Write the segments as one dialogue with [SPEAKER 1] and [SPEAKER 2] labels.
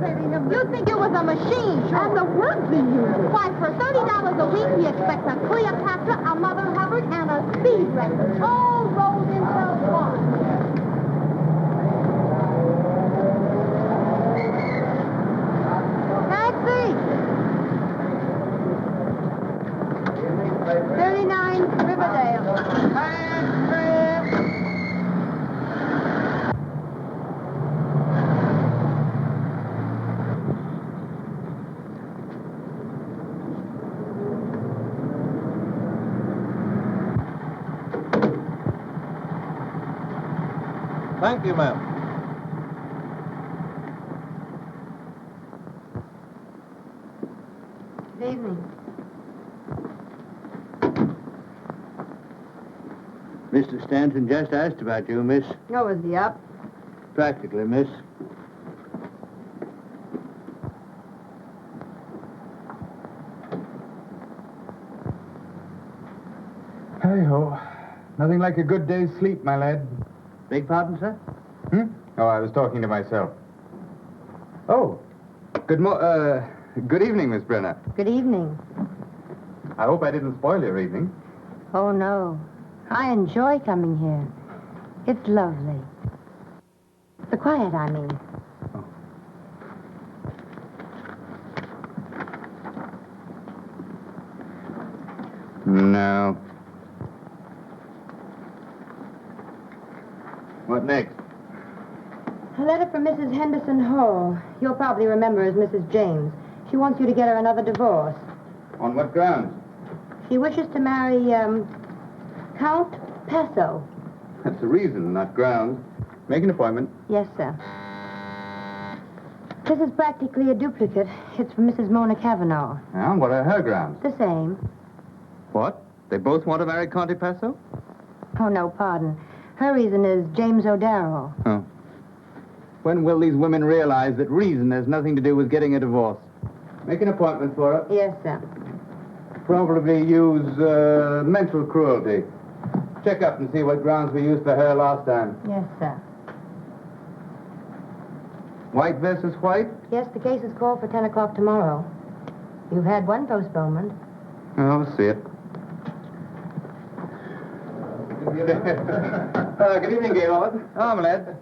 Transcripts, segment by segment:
[SPEAKER 1] imitating him.
[SPEAKER 2] You think it was a machine?
[SPEAKER 1] And the words he uses.
[SPEAKER 2] Why, for $30 a week, he expects a Cleopatra, a Mother Hubbard, and a speed record, all rolled into one. Taxi! 39 Riverdale.
[SPEAKER 3] Thank you, ma'am.
[SPEAKER 2] Good evening.
[SPEAKER 4] Mr. Stanton just asked about you, miss.
[SPEAKER 2] Oh, is he up?
[SPEAKER 4] Practically, miss.
[SPEAKER 5] Hey-ho. Nothing like a good day's sleep, my lad.
[SPEAKER 4] Beg pardon, sir?
[SPEAKER 5] Oh, I was talking to myself. Oh, good evening, Miss Brenner.
[SPEAKER 2] Good evening.
[SPEAKER 5] I hope I didn't spoil your evening.
[SPEAKER 2] Oh, no. I enjoy coming here. It's lovely. The quiet, I mean.
[SPEAKER 4] No. What next?
[SPEAKER 2] A letter from Mrs. Henderson Hall. You'll probably remember as Mrs. James. She wants you to get her another divorce.
[SPEAKER 4] On what grounds?
[SPEAKER 2] She wishes to marry, Count Paso.
[SPEAKER 4] That's a reason, not grounds. Make an appointment.
[SPEAKER 2] Yes, sir. This is practically a duplicate. It's from Mrs. Mona Cavanaugh.
[SPEAKER 4] Now, what are her grounds?
[SPEAKER 2] The same.
[SPEAKER 4] What? They both want to marry Conte Paso?
[SPEAKER 2] Oh, no, pardon. Her reason is James O'Darrell.
[SPEAKER 4] Oh. When will these women realize that reason has nothing to do with getting a divorce? Make an appointment for her.
[SPEAKER 2] Yes, sir.
[SPEAKER 4] Probably use mental cruelty. Check up and see what grounds we used for her last time.
[SPEAKER 2] Yes, sir.
[SPEAKER 4] White versus white?
[SPEAKER 2] Yes, the case is called for 10 o'clock tomorrow. You've had one postponement.
[SPEAKER 4] Oh, we'll see it. Good evening, Gaylord. Oh, my lad.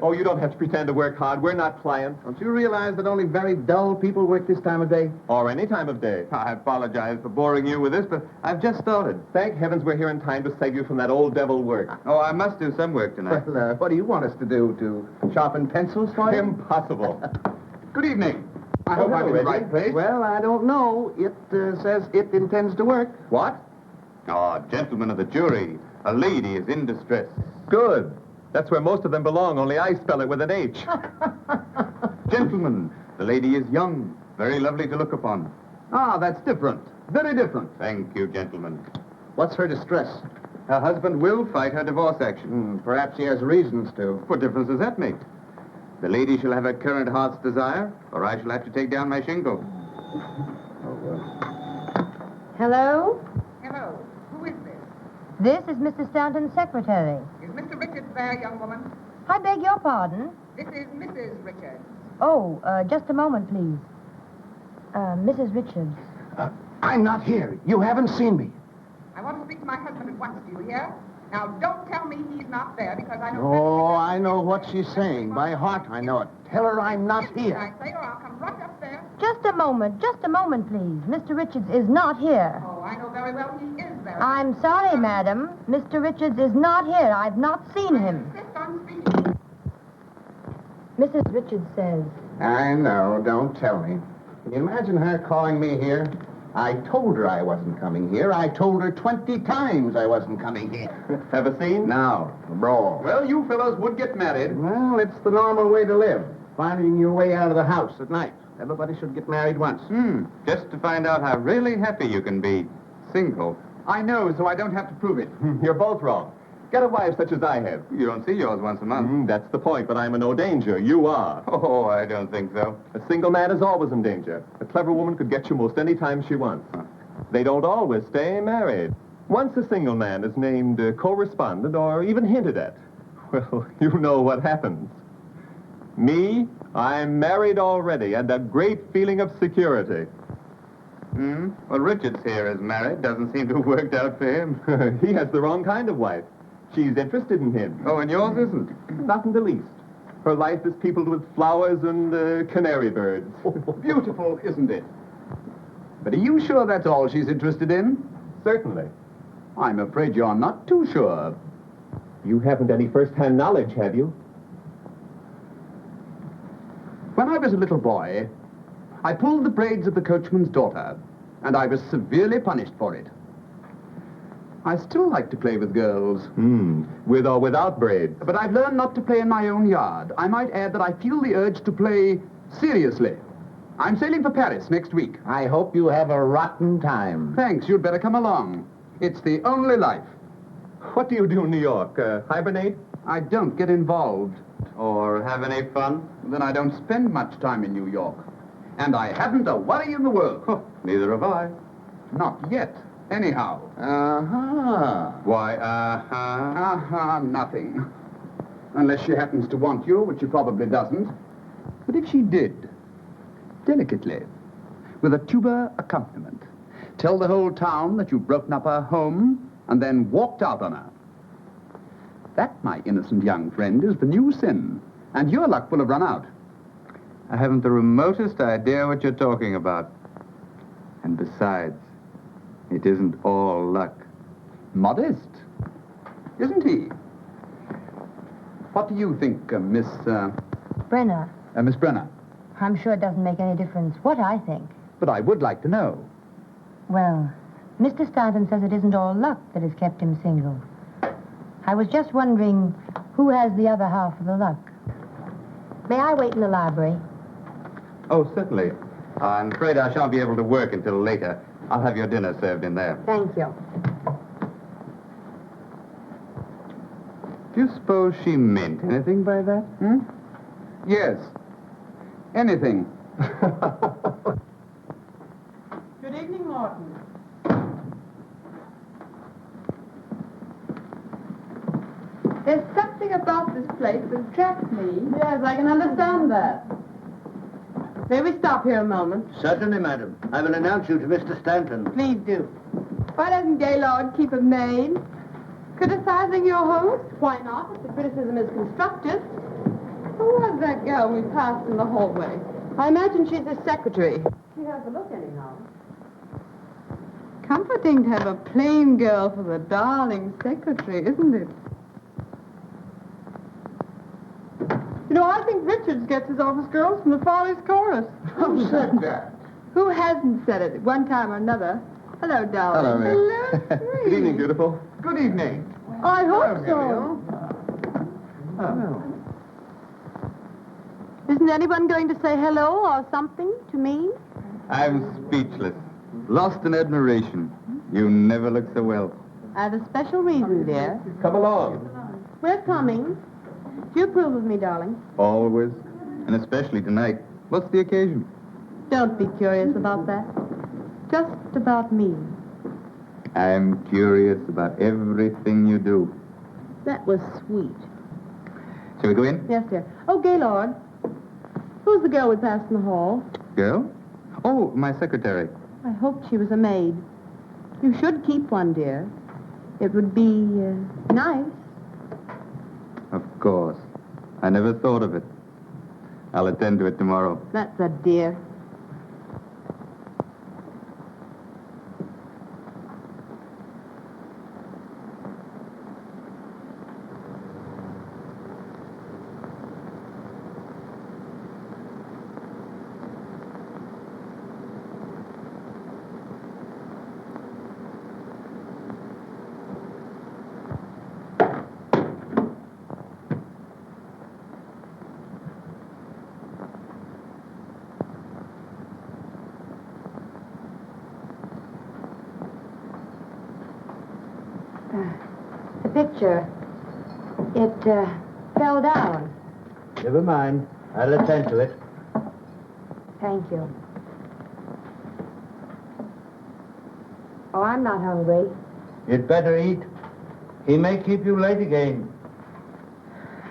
[SPEAKER 3] Oh, you don't have to pretend to work hard. We're not clients.
[SPEAKER 4] Don't you realize that only very dull people work this time of day?
[SPEAKER 3] Or any time of day.
[SPEAKER 4] I apologize for boring you with this, but I've just started.
[SPEAKER 3] Thank heavens we're here in time to save you from that old devil work.
[SPEAKER 4] Oh, I must do some work tonight.
[SPEAKER 6] Well, what do you want us to do? To sharpen pencils for you?
[SPEAKER 3] Impossible.
[SPEAKER 6] Good evening.
[SPEAKER 4] I hope I'm in the right place.
[SPEAKER 6] Well, I don't know. It says it intends to work.
[SPEAKER 3] What?
[SPEAKER 4] Oh, gentlemen of the jury, a lady is in distress.
[SPEAKER 3] Good. That's where most of them belong, only I spell it with an H.
[SPEAKER 4] Gentlemen, the lady is young, very lovely to look upon.
[SPEAKER 6] Ah, that's different. Very different.
[SPEAKER 4] Thank you, gentlemen.
[SPEAKER 6] What's her distress?
[SPEAKER 4] Her husband will fight her divorce action.
[SPEAKER 6] Perhaps he has reasons to.
[SPEAKER 4] What difference does that make? The lady shall have her current heart's desire, or I shall have to take down my shingle.
[SPEAKER 2] Hello?
[SPEAKER 7] Hello. Who is this?
[SPEAKER 2] This is Mr. Stanton's secretary.
[SPEAKER 7] Is Mr. Richards there, young woman?
[SPEAKER 2] I beg your pardon.
[SPEAKER 7] This is Mrs. Richards.
[SPEAKER 2] Oh, just a moment, please. Mrs. Richards.
[SPEAKER 6] I'm not here. You haven't seen me.
[SPEAKER 7] I want to speak to my husband at once. Do you hear? Now, don't tell me he's not there, because I know...
[SPEAKER 6] Oh, I know what she's saying. By heart, I know it. Tell her I'm not here.
[SPEAKER 7] I say, or I'll come right up there.
[SPEAKER 2] Just a moment, please. Mr. Richards is not here.
[SPEAKER 7] Oh, I know very well he is there.
[SPEAKER 2] I'm sorry, madam. Mr. Richards is not here. I've not seen him.
[SPEAKER 7] I insist on speaking.
[SPEAKER 2] Mrs. Richards says...
[SPEAKER 6] I know. Don't tell me. Can you imagine her calling me here? I told her I wasn't coming here. I told her 20 times I wasn't coming here.
[SPEAKER 3] Have a scene?
[SPEAKER 6] Now, the brawl.
[SPEAKER 3] Well, you fellows would get married.
[SPEAKER 6] Well, it's the normal way to live. Finding your way out of the house at night. Everybody should get married once.
[SPEAKER 4] Just to find out how really happy you can be. Single.
[SPEAKER 6] I know, so I don't have to prove it.
[SPEAKER 3] You're both wrong. Get a wife such as I have.
[SPEAKER 4] You don't see yours once a month.
[SPEAKER 3] That's the point, but I'm in no danger. You are.
[SPEAKER 4] Oh, I don't think so.
[SPEAKER 3] A single man is always in danger. A clever woman could get you most any time she wants. They don't always stay married. Once a single man is named correspondent or even hinted at, well, you know what happens. Me, I'm married already, and a great feeling of security.
[SPEAKER 4] Well, Richard's here is married. Doesn't seem to have worked out for him.
[SPEAKER 3] He has the wrong kind of wife. She's interested in him.
[SPEAKER 4] Oh, and yours isn't?
[SPEAKER 3] Not in the least. Her life is peopled with flowers and canary birds.
[SPEAKER 4] Beautiful, isn't it? But are you sure that's all she's interested in?
[SPEAKER 3] Certainly.
[SPEAKER 4] I'm afraid you're not too sure.
[SPEAKER 3] You haven't any first-hand knowledge, have you?
[SPEAKER 4] When I was a little boy, I pulled the braids of the coachman's daughter, and I was severely punished for it. I still like to play with girls.
[SPEAKER 3] With or without braids.
[SPEAKER 4] But I've learned not to play in my own yard. I might add that I feel the urge to play seriously. I'm sailing for Paris next week.
[SPEAKER 6] I hope you have a rotten time.
[SPEAKER 4] Thanks, you'd better come along. It's the only life.
[SPEAKER 3] What do you do in New York? Hibernate?
[SPEAKER 4] I don't get involved. Or have any fun. Then I don't spend much time in New York. And I haven't a worry in the world.
[SPEAKER 3] Neither have I.
[SPEAKER 4] Not yet, anyhow.
[SPEAKER 6] Uh-huh.
[SPEAKER 3] Why,
[SPEAKER 4] Nothing. Unless she happens to want you, which she probably doesn't. But if she did, delicately, with a tuba accompaniment, tell the whole town that you've broken up her home and then walked out on her. That, my innocent young friend, is the new sin, and your luck will have run out.
[SPEAKER 5] I haven't the remotest idea what you're talking about. And besides, it isn't all luck.
[SPEAKER 4] Modest, isn't he? What do you think, Miss
[SPEAKER 8] Brenner,
[SPEAKER 4] Brenner?
[SPEAKER 8] I'm sure it doesn't make any difference what I think.
[SPEAKER 4] But I would like to know.
[SPEAKER 8] Well, Mr. Stanton says it isn't all luck that has kept him single. I was just wondering who has the other half of the luck. May I wait in the library?
[SPEAKER 5] Oh, certainly. I'm afraid I shan't be able to work until later. I'll have your dinner served in there.
[SPEAKER 8] Thank you.
[SPEAKER 5] Do you suppose she meant anything by that?
[SPEAKER 4] Yes. Anything.
[SPEAKER 1] Good evening, Morton. There's something about this place that attracts me. Yes, I can understand that. May we stop here a moment?
[SPEAKER 6] Certainly, madam. I will announce you to Mr. Stanton.
[SPEAKER 1] Please do. Why doesn't Gaylord keep a maid? Criticizing your host? Why not, if the criticism is constructive? Who was that girl we passed in the hallway? I imagine she's his secretary. She has a look anyhow. Comforting to have a plain girl for the darling secretary, isn't it? You know, I think Richards gets his office girls from the Follies Chorus.
[SPEAKER 6] Who said that?
[SPEAKER 1] Who hasn't said it at one time or another? Hello, darling.
[SPEAKER 3] Hello, Miss.
[SPEAKER 1] Hello,
[SPEAKER 3] Good
[SPEAKER 1] sweet.
[SPEAKER 3] evening, beautiful.
[SPEAKER 4] Good evening.
[SPEAKER 1] I hope so. Isn't anyone going to say hello or something to me?
[SPEAKER 5] I'm speechless. Lost in admiration. You never look so well.
[SPEAKER 1] I have a special reason, dear.
[SPEAKER 3] Come along.
[SPEAKER 1] We're coming. Do you approve of me, darling?
[SPEAKER 5] Always. And especially tonight. What's the occasion?
[SPEAKER 1] Don't be curious about that. Just about me.
[SPEAKER 5] I'm curious about everything you do.
[SPEAKER 1] That was sweet.
[SPEAKER 5] Shall we go in?
[SPEAKER 1] Yes, dear. Oh, Gaylord. Who's the girl we passed in the hall?
[SPEAKER 5] Girl? Oh, my secretary.
[SPEAKER 1] I hoped she was a maid. You should keep one, dear. It would be nice.
[SPEAKER 5] Of course. I never thought of it. I'll attend to it tomorrow.
[SPEAKER 1] That's a dear.
[SPEAKER 8] The picture, it fell down.
[SPEAKER 6] Never mind. I'll attend to it.
[SPEAKER 8] Thank you. Oh, I'm not hungry.
[SPEAKER 6] You'd better eat. He may keep you late again.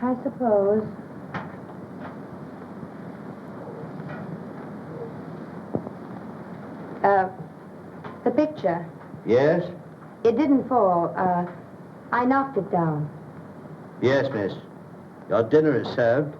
[SPEAKER 8] I suppose. The picture.
[SPEAKER 6] Yes?
[SPEAKER 8] It didn't fall. I knocked it down.
[SPEAKER 6] Yes, miss. Your dinner is served.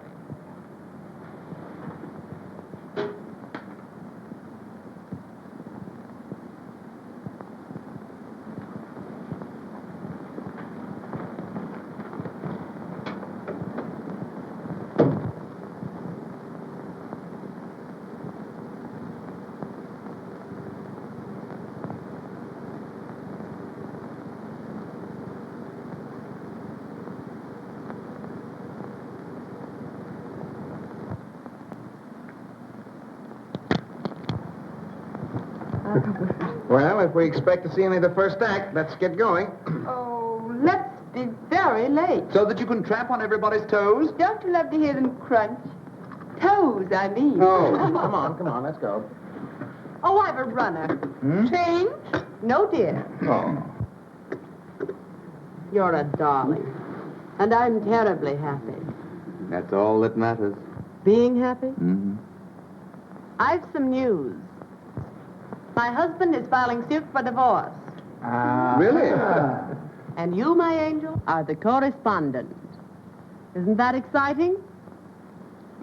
[SPEAKER 6] Well, if we expect to see any of the first act, let's get going.
[SPEAKER 1] Oh, let's be very late.
[SPEAKER 4] So that you can tramp on everybody's toes?
[SPEAKER 1] Don't you love to hear them crunch? Toes, I mean.
[SPEAKER 6] Oh, come on, let's go.
[SPEAKER 1] Oh, I've a runner. Change? No, dear.
[SPEAKER 4] Oh.
[SPEAKER 1] You're a darling. And I'm terribly happy.
[SPEAKER 5] That's all that matters.
[SPEAKER 1] Being happy?
[SPEAKER 5] Mm-hmm.
[SPEAKER 1] I've some news. My husband is filing suit for divorce.
[SPEAKER 6] Really?
[SPEAKER 1] And you, my angel, are the correspondent. Isn't that exciting?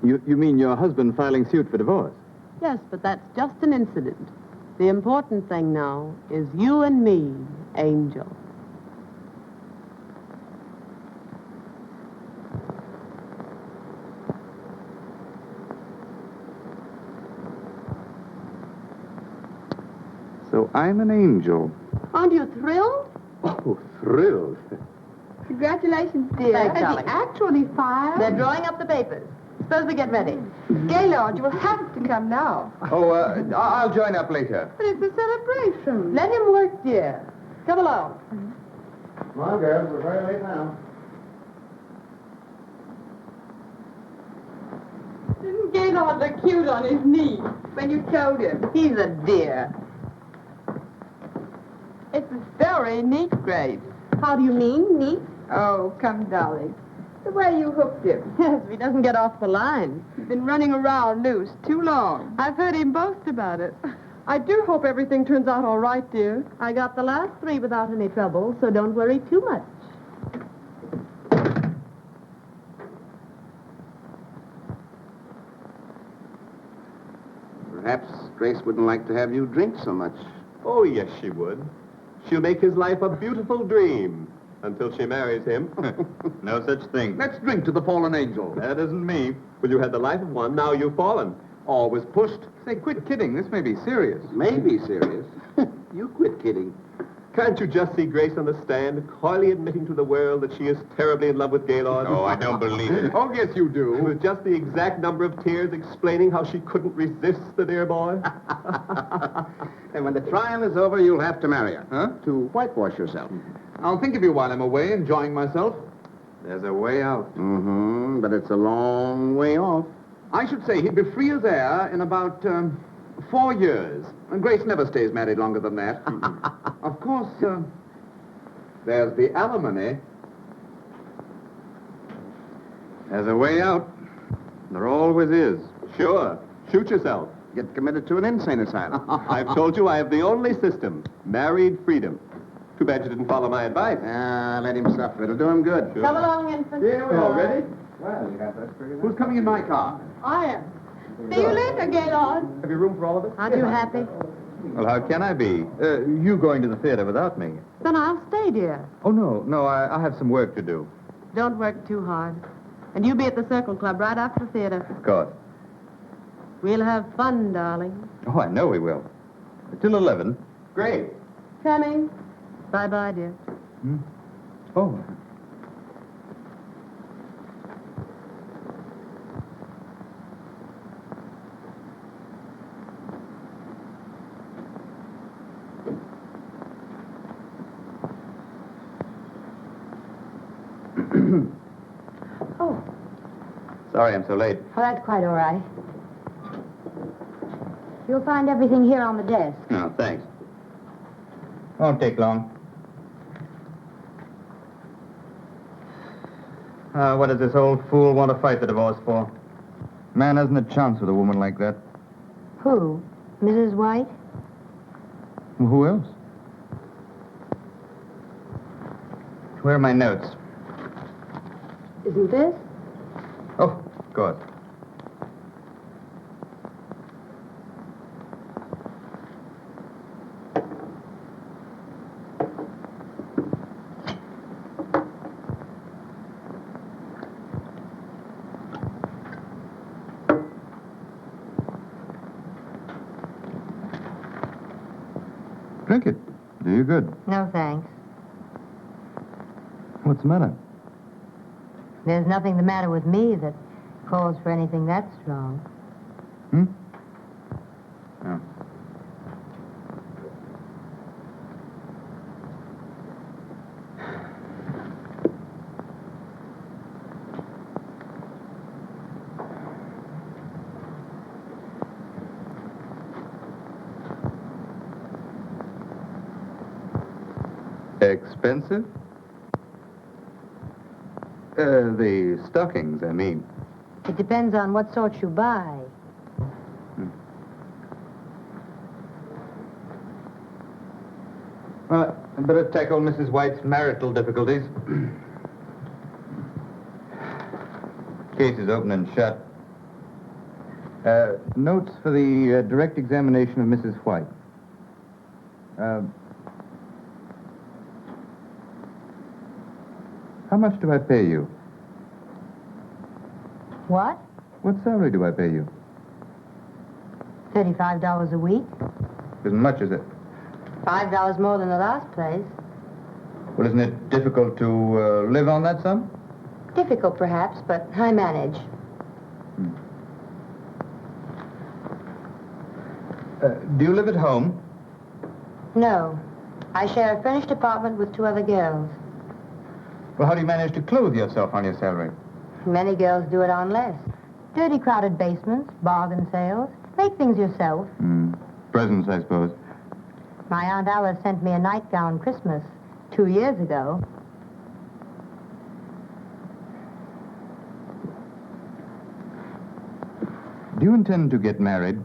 [SPEAKER 5] You mean your husband filing suit for divorce?
[SPEAKER 1] Yes, but that's just an incident. The important thing now is you and me, Angel.
[SPEAKER 5] So I'm an angel.
[SPEAKER 1] Aren't you thrilled?
[SPEAKER 5] Oh, thrilled.
[SPEAKER 1] Congratulations, dear.
[SPEAKER 2] Thanks,
[SPEAKER 1] Has
[SPEAKER 2] darling.
[SPEAKER 1] he actually filed? They're drawing up the papers. Suppose we get ready. Gaylord, you will have to come now.
[SPEAKER 4] Oh, I'll join up later.
[SPEAKER 1] But it's a celebration. Let him work, dear. Come along.
[SPEAKER 6] Come on, girls, we're very late now.
[SPEAKER 1] Didn't Gaylord look cute on his knee when you showed him? He's a dear. It's a very neat grave. How do you mean, neat? Oh, come, darling. The way you hooked him. Yes, if he doesn't get off the line. He's been running around loose too long. I've heard him boast about it. I do hope everything turns out all right, dear. I got the last 3 without any trouble, so don't worry too much.
[SPEAKER 6] Perhaps Grace wouldn't like to have you drink so much.
[SPEAKER 3] Oh, yes, she would. She'll make his life a beautiful dream until she marries him.
[SPEAKER 5] No such thing.
[SPEAKER 4] Let's drink to the fallen angel.
[SPEAKER 3] That isn't me. Well, you had the life of one, now you've fallen.
[SPEAKER 4] Always pushed.
[SPEAKER 5] Say, quit kidding. This may be serious.
[SPEAKER 6] Maybe serious. You quit kidding.
[SPEAKER 3] Can't you just see Grace on the stand, coyly admitting to the world that she is terribly in love with Gaylord?
[SPEAKER 5] Oh, I don't believe it.
[SPEAKER 4] Oh, yes, you do.
[SPEAKER 3] With just the exact number of tears explaining how she couldn't resist the dear boy.
[SPEAKER 6] And when the trial is over, you'll have to marry her.
[SPEAKER 4] Huh?
[SPEAKER 6] To whitewash yourself.
[SPEAKER 4] I'll think of you while I'm away, enjoying myself.
[SPEAKER 5] There's a way out.
[SPEAKER 6] Mm-hmm, but it's a long way off.
[SPEAKER 4] I should say he'd be free as air in about 4 years. And Grace never stays married longer than that. Of course, there's the alimony.
[SPEAKER 5] There's a way out. There always is.
[SPEAKER 3] Sure. Shoot yourself.
[SPEAKER 6] Get committed to an insane asylum.
[SPEAKER 3] I've told you I have the only system. Married freedom. Too bad you didn't follow my advice.
[SPEAKER 6] Let him suffer. It'll do him good.
[SPEAKER 3] Sure.
[SPEAKER 1] Come along, infant.
[SPEAKER 4] Here we are. Ready? Well, you got that figured out. Who's coming in my car?
[SPEAKER 1] I am. See you later, Gaylord.
[SPEAKER 3] Have you room for all of us?
[SPEAKER 1] Aren't you happy?
[SPEAKER 5] Well, how can I be? You going to the theater without me?
[SPEAKER 1] Then I'll stay, dear.
[SPEAKER 5] Oh, no, I have some work to do.
[SPEAKER 1] Don't work too hard. And you be at the Circle Club right after the theater.
[SPEAKER 5] Of course.
[SPEAKER 1] We'll have fun, darling.
[SPEAKER 5] Oh, I know we will. Till 11.
[SPEAKER 3] Great.
[SPEAKER 1] Coming. Bye-bye, dear.
[SPEAKER 5] Oh.
[SPEAKER 8] Oh,
[SPEAKER 5] Sorry I'm so late.
[SPEAKER 8] well, that's quite all right. You'll find everything here on the desk.
[SPEAKER 5] No, thanks. Won't take long. What does this old fool want to fight the divorce for? Man hasn't a chance with a woman like that.
[SPEAKER 8] Who? Mrs. White?
[SPEAKER 5] Well, who else? Where are my notes?
[SPEAKER 8] Isn't this?
[SPEAKER 5] Oh, of course. Drink it. Do you good.
[SPEAKER 8] No, thanks.
[SPEAKER 5] What's the matter?
[SPEAKER 8] There's nothing the matter with me that calls for anything that strong.
[SPEAKER 5] Hmm? Oh. Expensive? The stockings, I mean.
[SPEAKER 8] It depends on what sort you buy.
[SPEAKER 5] Well, I'd better tackle Mrs. White's marital difficulties. Case is open and shut. Notes for the direct examination of Mrs. White. How much do I pay you?
[SPEAKER 8] What?
[SPEAKER 5] What salary do I pay you?
[SPEAKER 8] $35 a week?
[SPEAKER 5] As much as it.
[SPEAKER 8] $5 more than the last place.
[SPEAKER 5] Well, isn't it difficult to live on that sum?
[SPEAKER 8] Difficult, perhaps, but I manage.
[SPEAKER 5] Do you live at home?
[SPEAKER 8] No. I share a furnished apartment with 2 other girls.
[SPEAKER 5] Well, how do you manage to clothe yourself on your salary?
[SPEAKER 8] Many girls do it on less. Dirty, crowded basements, bargain sales. Make things yourself.
[SPEAKER 5] Presents, I suppose.
[SPEAKER 8] My Aunt Alice sent me a nightgown Christmas 2 years ago.
[SPEAKER 5] Do you intend to get married?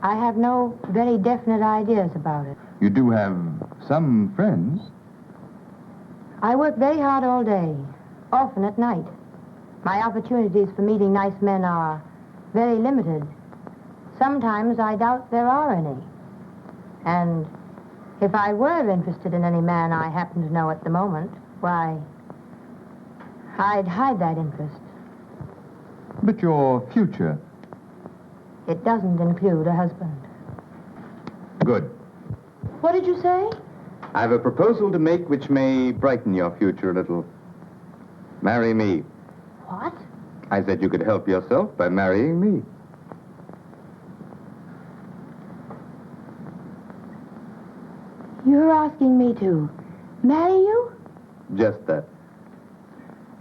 [SPEAKER 8] I have no very definite ideas about it.
[SPEAKER 5] You do have some friends.
[SPEAKER 8] I work very hard all day, often at night. My opportunities for meeting nice men are very limited. Sometimes I doubt there are any. And if I were interested in any man I happen to know at the moment, why, I'd hide that interest.
[SPEAKER 5] But your future.
[SPEAKER 8] It doesn't include a husband.
[SPEAKER 5] Good.
[SPEAKER 8] What did you say?
[SPEAKER 5] I have a proposal to make which may brighten your future a little. Marry me.
[SPEAKER 8] What?
[SPEAKER 5] I said you could help yourself by marrying me.
[SPEAKER 8] You're asking me to marry you?
[SPEAKER 5] Just that.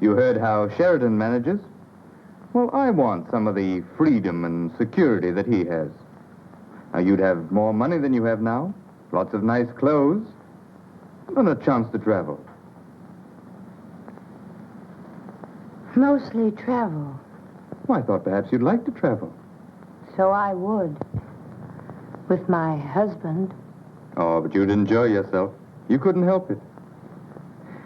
[SPEAKER 5] You heard how Sheridan manages? Well, I want some of the freedom and security that he has. Now, you'd have more money than you have now, lots of nice clothes, and a chance to travel.
[SPEAKER 8] Mostly travel.
[SPEAKER 5] Well, I thought perhaps you'd like to travel.
[SPEAKER 8] So I would. With my husband.
[SPEAKER 5] Oh, but you'd enjoy yourself. You couldn't help it.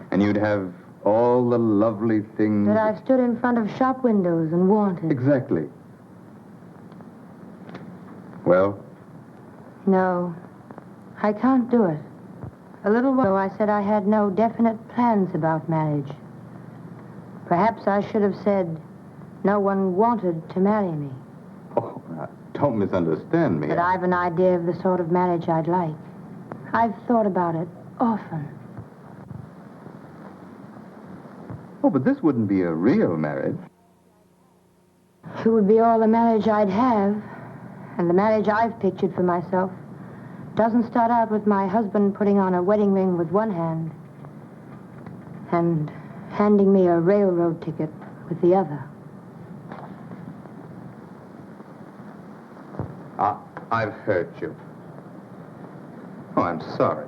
[SPEAKER 5] And you'd have all the lovely things...
[SPEAKER 8] That I've stood in front of shop windows and wanted.
[SPEAKER 5] Exactly. Well?
[SPEAKER 8] No, I can't do it. A little while ago, I said I had no definite plans about marriage. Perhaps I should have said no one wanted to marry me.
[SPEAKER 5] Oh, now, don't misunderstand me.
[SPEAKER 8] But I've an idea of the sort of marriage I'd like. I've thought about it often.
[SPEAKER 5] Oh, but this wouldn't be a real marriage.
[SPEAKER 8] It would be all the marriage I'd have. And the marriage I've pictured for myself doesn't start out with my husband putting on a wedding ring with one hand and handing me a railroad ticket with the other.
[SPEAKER 5] I've hurt you. Oh, I'm sorry.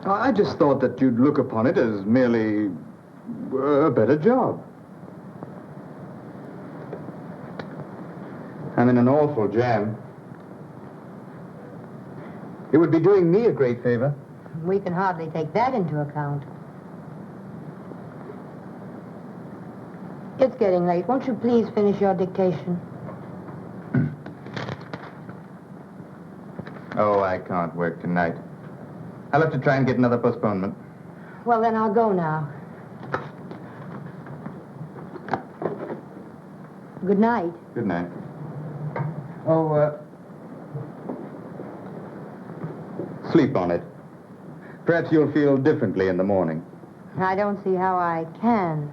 [SPEAKER 5] I just thought that you'd look upon it as merely a better job. I'm in an awful jam.
[SPEAKER 4] It would be doing me a great favor.
[SPEAKER 8] We can hardly take that into account. It's getting late. Won't you please finish your dictation?
[SPEAKER 5] Oh, I can't work tonight. I'll have to try and get another postponement.
[SPEAKER 8] Well, then I'll go now. Good night.
[SPEAKER 5] Good night.
[SPEAKER 4] Oh,
[SPEAKER 5] Sleep on it. Perhaps you'll feel differently in the morning.
[SPEAKER 8] I don't see how I can.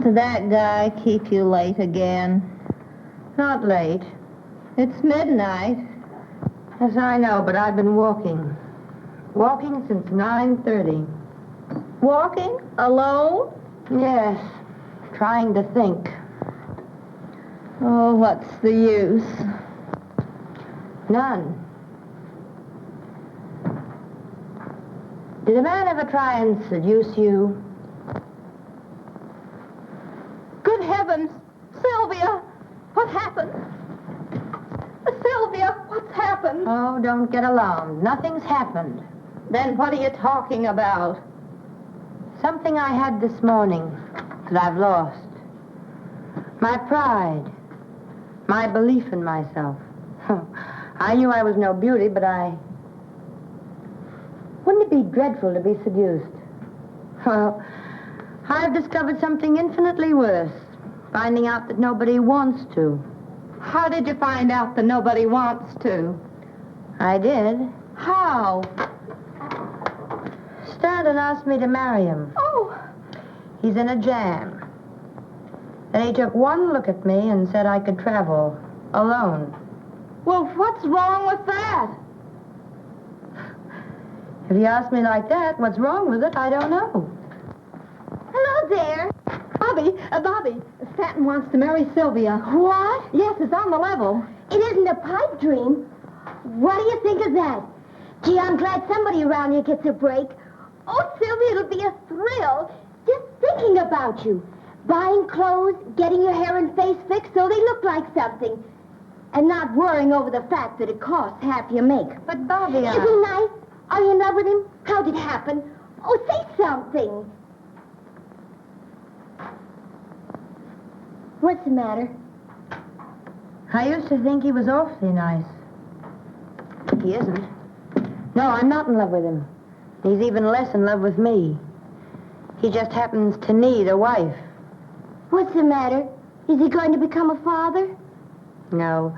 [SPEAKER 2] Did that guy keep you late again?
[SPEAKER 8] Not late.
[SPEAKER 2] It's midnight.
[SPEAKER 8] Yes, I know, but I've been walking. Walking since 9:30.
[SPEAKER 2] Walking? Alone?
[SPEAKER 8] Yes, trying to think.
[SPEAKER 2] Oh, what's the use?
[SPEAKER 8] None. Did a man ever try and seduce you?
[SPEAKER 2] Good heavens! Sylvia! What happened? Sylvia, what's happened?
[SPEAKER 8] Oh, don't get alarmed. Nothing's happened.
[SPEAKER 2] Then what are you talking about?
[SPEAKER 8] Something I had this morning that I've lost. My pride. My belief in myself. I knew I was no beauty, but wouldn't it be dreadful to be seduced? Well, I've discovered something infinitely worse. Finding out that nobody wants to.
[SPEAKER 2] How did you find out that nobody wants to?
[SPEAKER 8] I did.
[SPEAKER 2] How?
[SPEAKER 8] Stanton asked me to marry him.
[SPEAKER 2] Oh,
[SPEAKER 8] He's in a jam. Then he took one look at me and said I could travel alone.
[SPEAKER 2] well, what's wrong with that?
[SPEAKER 8] If you ask me like that, what's wrong with it, I don't know.
[SPEAKER 2] Hello there. Bobby, Stanton wants to marry Sylvia. What? Yes, it's on the level.
[SPEAKER 9] It isn't a pipe dream. What do you think of that? Gee, I'm glad somebody around here gets a break. Oh, Sylvia, it'll be a thrill just thinking about you. Buying clothes, getting your hair and face fixed so they look like something. And not worrying over the fact that it costs half your make.
[SPEAKER 8] But, Bobby,
[SPEAKER 9] Isn't he nice? Are you in love with him? How'd it happen? Oh, say something. What's the matter?
[SPEAKER 8] I used to think he was awfully nice. He isn't. No, I'm not in love with him. He's even less in love with me. He just happens to need a wife.
[SPEAKER 9] What's the matter? Is he going to become a father?
[SPEAKER 8] No.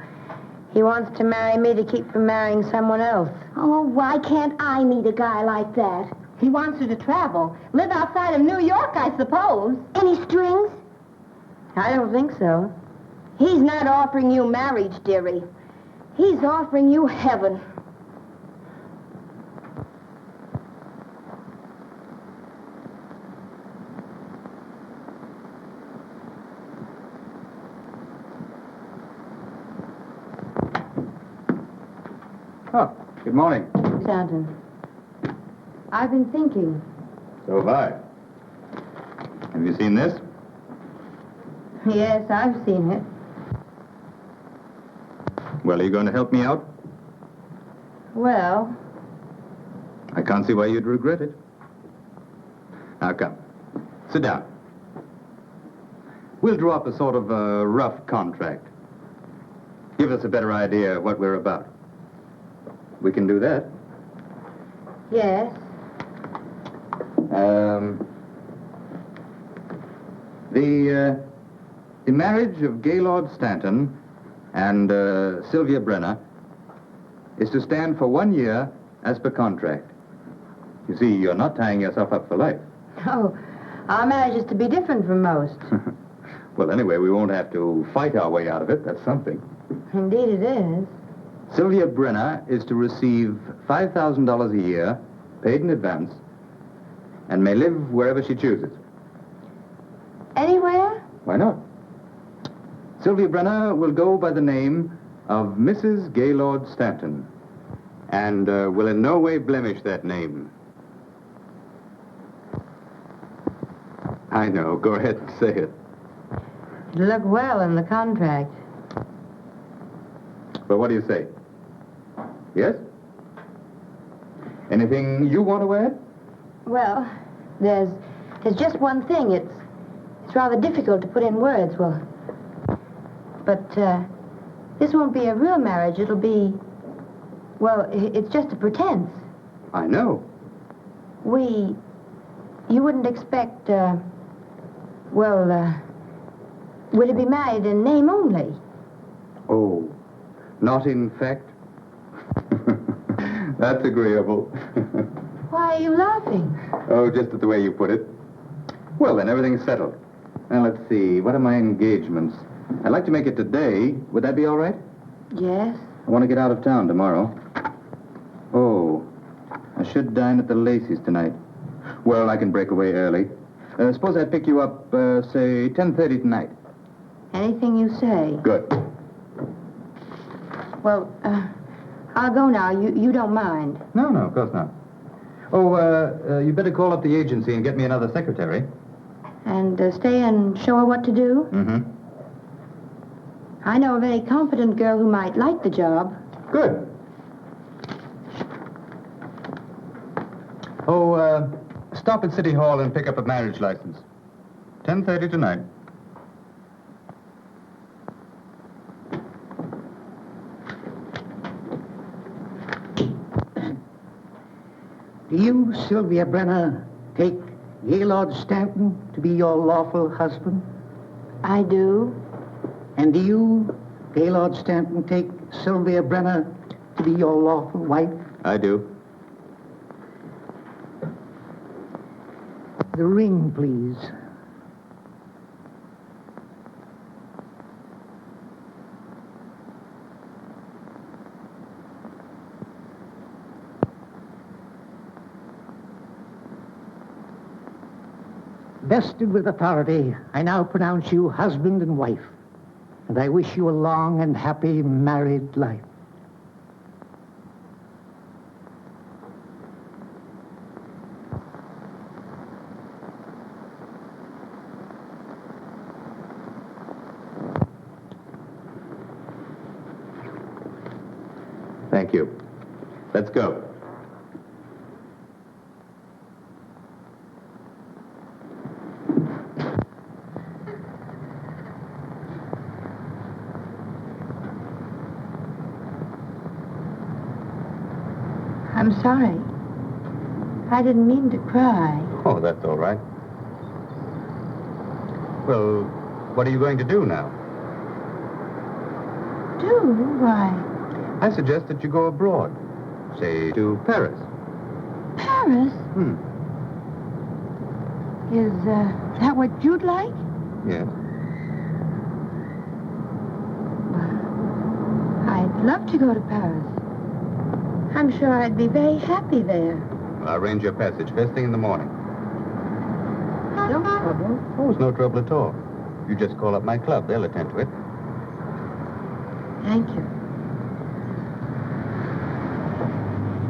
[SPEAKER 8] He wants to marry me to keep from marrying someone else.
[SPEAKER 9] Oh, why can't I meet a guy like that?
[SPEAKER 2] He wants you to travel. Live outside of New York, I suppose.
[SPEAKER 9] Any strings?
[SPEAKER 8] I don't think so.
[SPEAKER 9] He's not offering you marriage, dearie. He's offering you heaven.
[SPEAKER 4] Oh, good morning.
[SPEAKER 8] Stanton, I've been thinking.
[SPEAKER 5] So have I. Have you seen this?
[SPEAKER 8] Yes, I've seen it.
[SPEAKER 5] Well, are you going to help me out?
[SPEAKER 8] Well,
[SPEAKER 5] I can't see why you'd regret it. Now, come. Sit down. We'll draw up a sort of a rough contract. Give us a better idea of what we're about. We can do that.
[SPEAKER 8] yes.
[SPEAKER 5] The marriage of Gaylord Stanton and Sylvia Brenner is to stand for 1 year as per contract. You see, you're not tying yourself up for life.
[SPEAKER 8] Oh, our marriage is to be different from most.
[SPEAKER 5] Well, anyway, we won't have to fight our way out of it. That's something.
[SPEAKER 8] Indeed it is.
[SPEAKER 5] Sylvia Brenner is to receive $5,000 a year, paid in advance, and may live wherever she chooses.
[SPEAKER 8] Anywhere?
[SPEAKER 5] Why not? Sylvia Brenner will go by the name of Mrs. Gaylord Stanton, and will in no way blemish that name. I know. Go ahead and say it.
[SPEAKER 8] It'll look well in the contract.
[SPEAKER 5] But what do you say? Yes? Anything you want to add?
[SPEAKER 8] Well, there's just one thing. It's rather difficult to put in words. But this won't be a real marriage. It'll be, well, it's just a pretense.
[SPEAKER 5] I know.
[SPEAKER 8] You wouldn't expect, we're to be married in name only.
[SPEAKER 5] Oh, not in fact? That's agreeable.
[SPEAKER 8] Why are you laughing?
[SPEAKER 5] Oh, just at the way you put it. Well, then, everything's settled. Now, let's see. What are my engagements? I'd like to make it today. Would that be all right?
[SPEAKER 8] Yes.
[SPEAKER 5] I want to get out of town tomorrow. Oh, I should dine at the Lacey's tonight. Well, I can break away early. Suppose I pick you up, say, 10:30 tonight.
[SPEAKER 8] Anything you say.
[SPEAKER 5] Good.
[SPEAKER 8] Well, I'll go now. You don't mind.
[SPEAKER 5] No, of course not. Oh, you better call up the agency and get me another secretary.
[SPEAKER 8] And stay and show her what to do?
[SPEAKER 5] Mm-hmm.
[SPEAKER 8] I know a very competent girl who might like the job.
[SPEAKER 5] Good. Oh, stop at City Hall and pick up a marriage license. 10:30 tonight.
[SPEAKER 10] Do you, Sylvia Brenner, take Gaylord Stanton to be your lawful husband?
[SPEAKER 8] I do.
[SPEAKER 10] And do you, Gaylord Stanton, take Sylvia Brenner to be your lawful wife?
[SPEAKER 5] I do.
[SPEAKER 10] The ring, please. Vested with authority, I now pronounce you husband and wife, and I wish you a long and happy married life.
[SPEAKER 5] Thank you. Let's go.
[SPEAKER 8] I'm sorry. I didn't mean to cry.
[SPEAKER 5] Oh, that's all right. Well, what are you going to do now?
[SPEAKER 8] Do? Why?
[SPEAKER 5] I suggest that you go abroad. Say, to Paris.
[SPEAKER 8] Paris? Is that what you'd like?
[SPEAKER 5] Yes.
[SPEAKER 8] I'd love to go to Paris. I'm sure I'd be very happy there.
[SPEAKER 5] Well, I'll arrange your passage first thing in the morning.
[SPEAKER 8] No trouble.
[SPEAKER 5] Oh, it's no trouble at all. You just call up my club. They'll attend to it.
[SPEAKER 8] Thank you.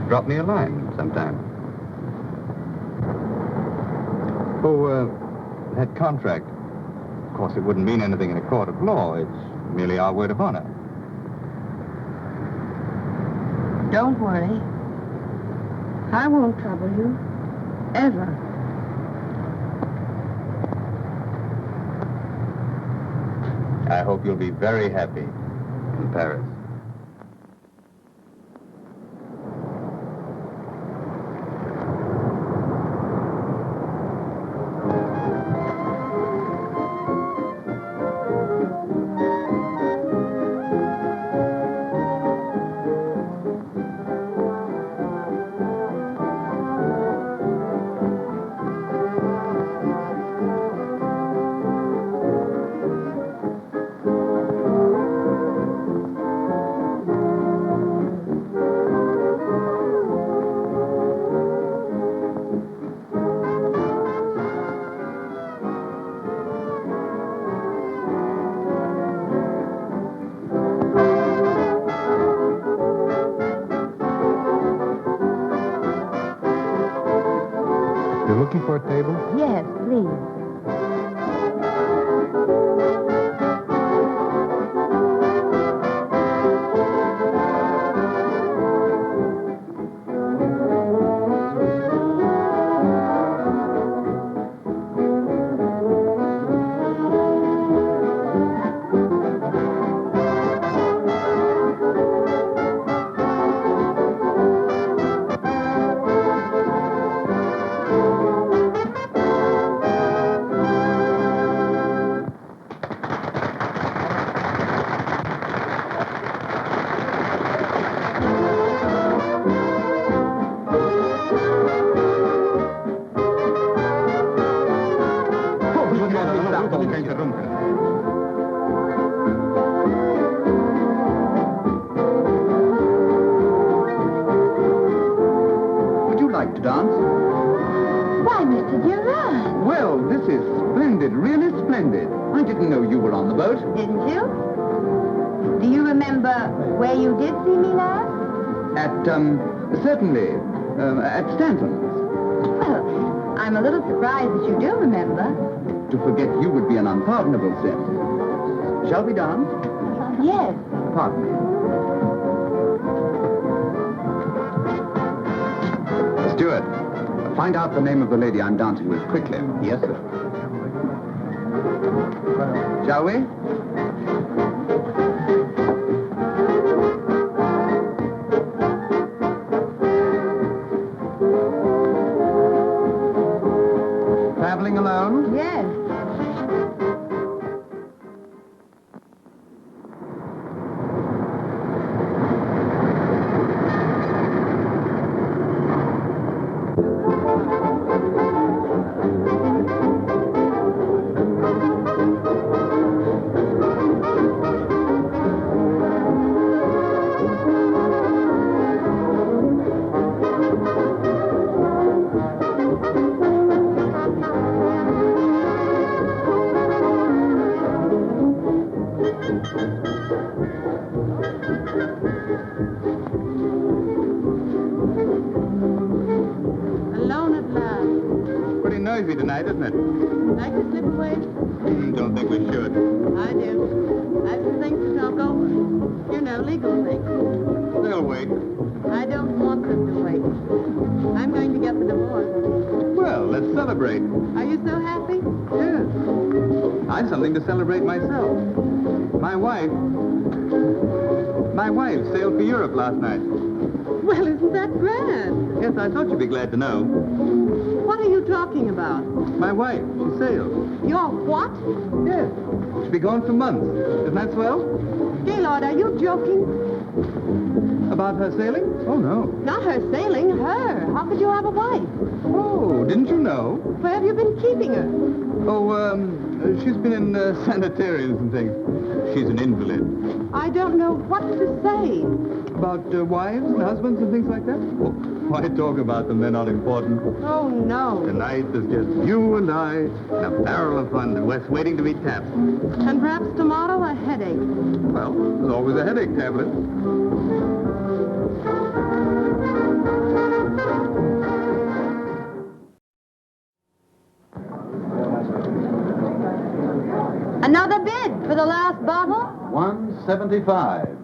[SPEAKER 5] Drop me a line sometime. Oh, that contract. Of course, it wouldn't mean anything in a court of law. It's merely our word of honor.
[SPEAKER 8] Don't worry. I won't trouble you. Ever.
[SPEAKER 5] I hope you'll be very happy in Paris.
[SPEAKER 8] Yes, please.
[SPEAKER 4] Would you like to dance?
[SPEAKER 9] Why, Mr. Gerard?
[SPEAKER 4] Well, this is splendid, really splendid. I didn't know you were on the boat.
[SPEAKER 8] Didn't you? Do you remember where you did see me last?
[SPEAKER 4] Certainly, at Stanton's.
[SPEAKER 8] Well, I'm a little surprised that you do remember.
[SPEAKER 4] To forget you would be an unpardonable sin. Shall we dance?
[SPEAKER 8] Yes.
[SPEAKER 4] Pardon me. Steward, find out the name of the lady I'm dancing with quickly.
[SPEAKER 6] Yes, sir.
[SPEAKER 4] Shall we? Traveling alone?
[SPEAKER 8] Yes.
[SPEAKER 1] Alone at last.
[SPEAKER 5] Pretty noisy tonight, isn't it?
[SPEAKER 1] Like to slip away?
[SPEAKER 5] Don't think we should.
[SPEAKER 1] I do. I have some things to talk over. You know, legal things.
[SPEAKER 5] They'll wait.
[SPEAKER 1] I don't want them to wait. I'm going to get the divorce.
[SPEAKER 5] Well, let's celebrate.
[SPEAKER 1] Are you so happy?
[SPEAKER 5] Yes. I've something to celebrate myself. My wife sailed for Europe last night.
[SPEAKER 1] Well, isn't that grand?
[SPEAKER 5] Yes, I thought you'd be glad to know.
[SPEAKER 1] What are you talking about?
[SPEAKER 5] My wife, she sailed.
[SPEAKER 1] Your what?
[SPEAKER 5] Yes. She'll be gone for months. Isn't that swell?
[SPEAKER 1] Gaylord, are you joking?
[SPEAKER 5] About her sailing? Oh, no.
[SPEAKER 1] Not her sailing, her. How could you have a wife?
[SPEAKER 5] Oh, didn't you know?
[SPEAKER 1] Where have you been keeping her?
[SPEAKER 5] Oh, she's been in sanitariums and things. She's an invalid.
[SPEAKER 1] I don't know what to say.
[SPEAKER 5] About wives and husbands and things like that? Oh, why talk about them? They're not important.
[SPEAKER 1] Oh, no.
[SPEAKER 5] Tonight there's just you and I and a barrel of fun that's waiting to be tapped.
[SPEAKER 1] And perhaps tomorrow a headache.
[SPEAKER 5] Well, there's always a headache tablet.
[SPEAKER 8] Another bid for the last bottle?
[SPEAKER 6] 175.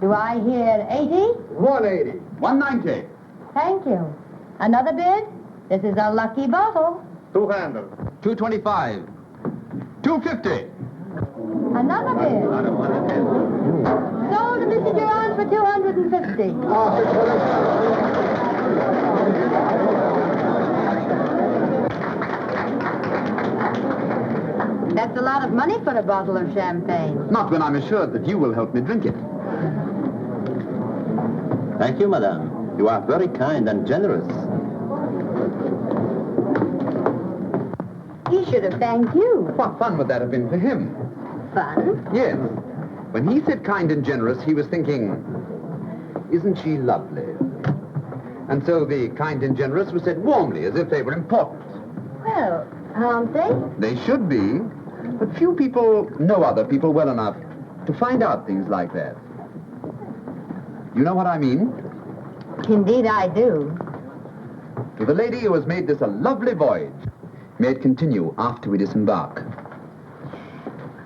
[SPEAKER 8] Do I hear 80?
[SPEAKER 6] 180.
[SPEAKER 4] 190.
[SPEAKER 8] Thank you. Another bid? This is a lucky bottle.
[SPEAKER 6] 200.
[SPEAKER 4] 225. 250.
[SPEAKER 8] Another bid. Sold to Mr. Durant for 250. That's a lot of money for a bottle of champagne.
[SPEAKER 4] Not when I'm assured that you will help me drink it.
[SPEAKER 6] Thank you, madame. You are very kind and generous.
[SPEAKER 8] He should have thanked you.
[SPEAKER 4] What fun would that have been for him?
[SPEAKER 8] Fun?
[SPEAKER 4] Yes. When he said kind and generous, he was thinking, isn't she lovely? And so the kind and generous was said warmly, as if they were important.
[SPEAKER 8] Well, aren't they?
[SPEAKER 4] They should be, but few people know other people well enough to find out things like that. You know what I mean?
[SPEAKER 8] Indeed I do.
[SPEAKER 4] to the lady who has made this a lovely voyage. May it continue after we disembark.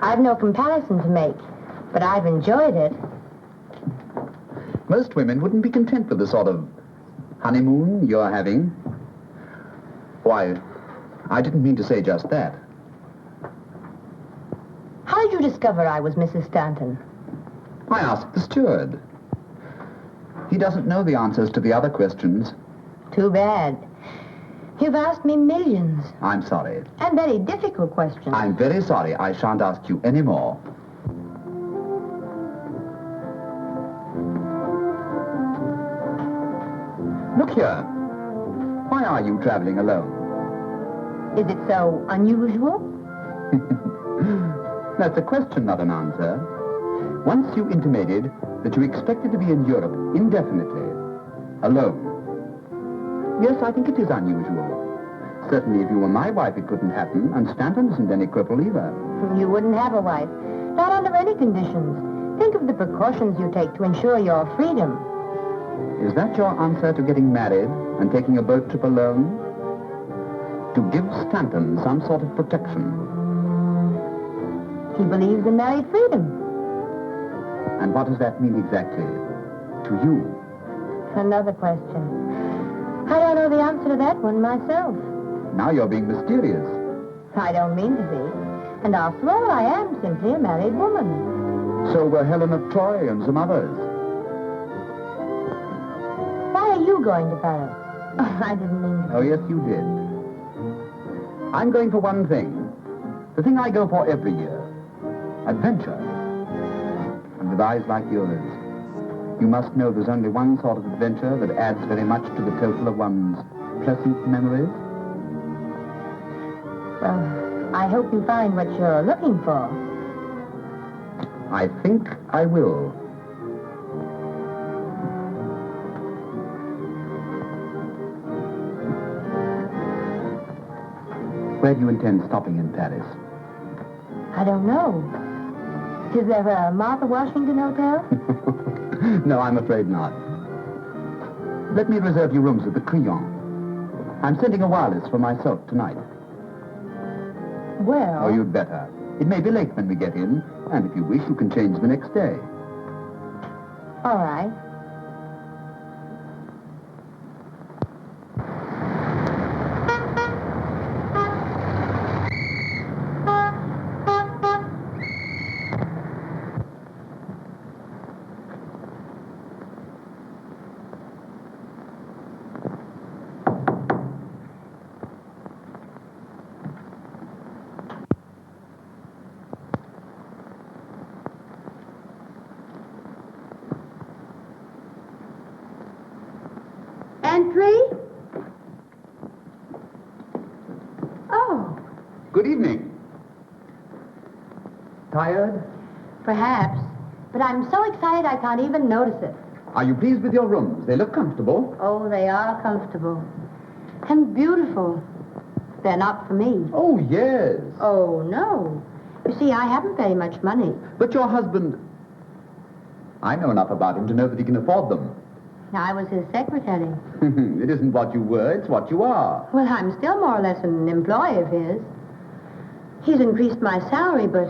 [SPEAKER 8] I've no comparison to make, but I've enjoyed it.
[SPEAKER 4] Most women wouldn't be content with the sort of honeymoon you're having. Why, I didn't mean to say just that.
[SPEAKER 8] How did you discover I was Mrs. Stanton?
[SPEAKER 4] I asked the steward. He doesn't know the answers to the other questions.
[SPEAKER 8] Too bad. You've asked me millions.
[SPEAKER 4] I'm sorry.
[SPEAKER 8] And very difficult questions.
[SPEAKER 4] I'm very sorry. I shan't ask you any more. Look here. Why are you traveling alone?
[SPEAKER 8] Is it so unusual?
[SPEAKER 4] That's a question, not an answer. Once you intimated that you expected to be in Europe indefinitely, alone. Yes, I think it is unusual. Certainly, if you were my wife, it couldn't happen, and Stanton isn't any cripple either.
[SPEAKER 8] You wouldn't have a wife. Not under any conditions. Think of the precautions you take to ensure your freedom.
[SPEAKER 4] Is that your answer to getting married and taking a boat trip alone? To give Stanton some sort of protection.
[SPEAKER 8] He believes in married freedom.
[SPEAKER 4] And what does that mean exactly to you?
[SPEAKER 8] Another question. I don't know the answer to that one myself.
[SPEAKER 4] Now you're being mysterious.
[SPEAKER 8] I don't mean to be. And after all, I am simply a married woman.
[SPEAKER 4] So were Helen of Troy and some others.
[SPEAKER 8] Why are you going to Paris? Oh, I didn't mean to.
[SPEAKER 4] Oh, yes, you did. I'm going for one thing. The thing I go for every year. Adventure. And with eyes like yours, you must know there's only one sort of adventure that adds very much to the total of one's pleasant memories.
[SPEAKER 8] Well, I hope you find what you're looking for.
[SPEAKER 4] I think I will. Where do you intend stopping in Paris?
[SPEAKER 8] I don't know. Is there a Martha Washington hotel?
[SPEAKER 4] No, I'm afraid not. Let me reserve you rooms at the Crillon. I'm sending a wireless for myself tonight.
[SPEAKER 8] Well...
[SPEAKER 4] Oh, you'd better. It may be late when we get in, and if you wish, you can change the next day.
[SPEAKER 8] All right.
[SPEAKER 1] Entry? Oh.
[SPEAKER 4] Good evening. Tired?
[SPEAKER 8] Perhaps. But I'm so excited I can't even notice it.
[SPEAKER 4] Are you pleased with your rooms? They look comfortable.
[SPEAKER 8] Oh, they are comfortable. And beautiful. They're not for me.
[SPEAKER 4] Oh, yes.
[SPEAKER 8] Oh, no. You see, I haven't very much money.
[SPEAKER 4] But your husband... I know enough about him to know that he can afford them.
[SPEAKER 8] I was his secretary.
[SPEAKER 4] It isn't what you were, it's what you are.
[SPEAKER 8] Well, I'm still more or less an employee of his. He's increased my salary, but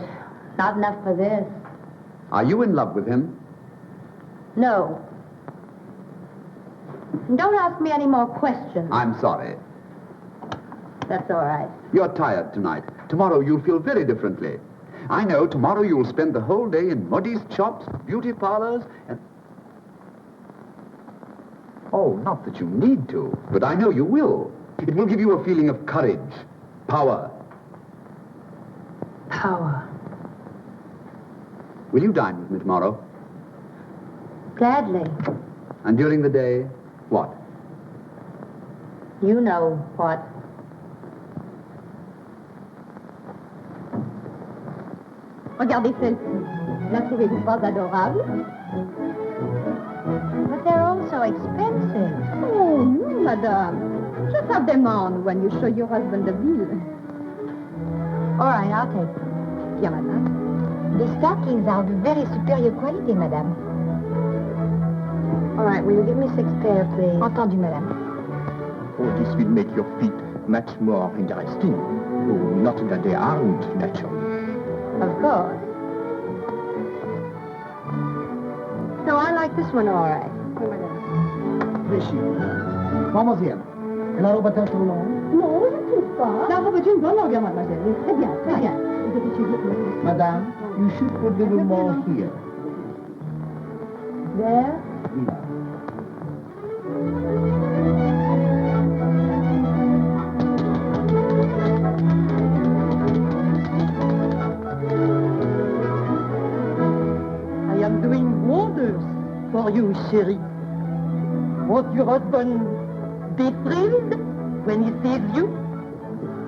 [SPEAKER 8] not enough for this.
[SPEAKER 4] Are you in love with him?
[SPEAKER 8] No. Don't ask me any more questions.
[SPEAKER 4] I'm sorry.
[SPEAKER 8] That's all right.
[SPEAKER 4] You're tired tonight. Tomorrow you'll feel very differently. I know tomorrow you'll spend the whole day in modiste shops, beauty parlors, and... Oh, not that you need to, but I know you will. It will give you a feeling of courage, power.
[SPEAKER 8] Power.
[SPEAKER 4] Will you dine with me tomorrow?
[SPEAKER 8] Gladly.
[SPEAKER 4] And during the day, what?
[SPEAKER 8] You know what.
[SPEAKER 1] Regardez celle-ci. La trouvez-vous pas adorable?
[SPEAKER 8] But they're all so expensive.
[SPEAKER 1] Oh, no, madame. Just have them on when you show your husband the bill.
[SPEAKER 8] All right, I'll take them.
[SPEAKER 1] Bien, madame.
[SPEAKER 8] The stockings are of very superior quality, madame. All right, will you give me 6 pair, please?
[SPEAKER 1] Entendu, madame.
[SPEAKER 4] Oh, this will make your feet much more interesting. Oh, not that they aren't, naturally.
[SPEAKER 8] Of course. No, I like this one all right.
[SPEAKER 4] Rishi, mademoiselle, et la robe à trop longue?
[SPEAKER 9] Non, je ne trouve pas.
[SPEAKER 2] La robe est une bonne longueur, mademoiselle. Très bien, très bien.
[SPEAKER 4] Madame, you should put a little more here.
[SPEAKER 8] There.
[SPEAKER 4] Here.
[SPEAKER 10] I am doing wonders for you, chérie. Won't your husband be thrilled when he sees you?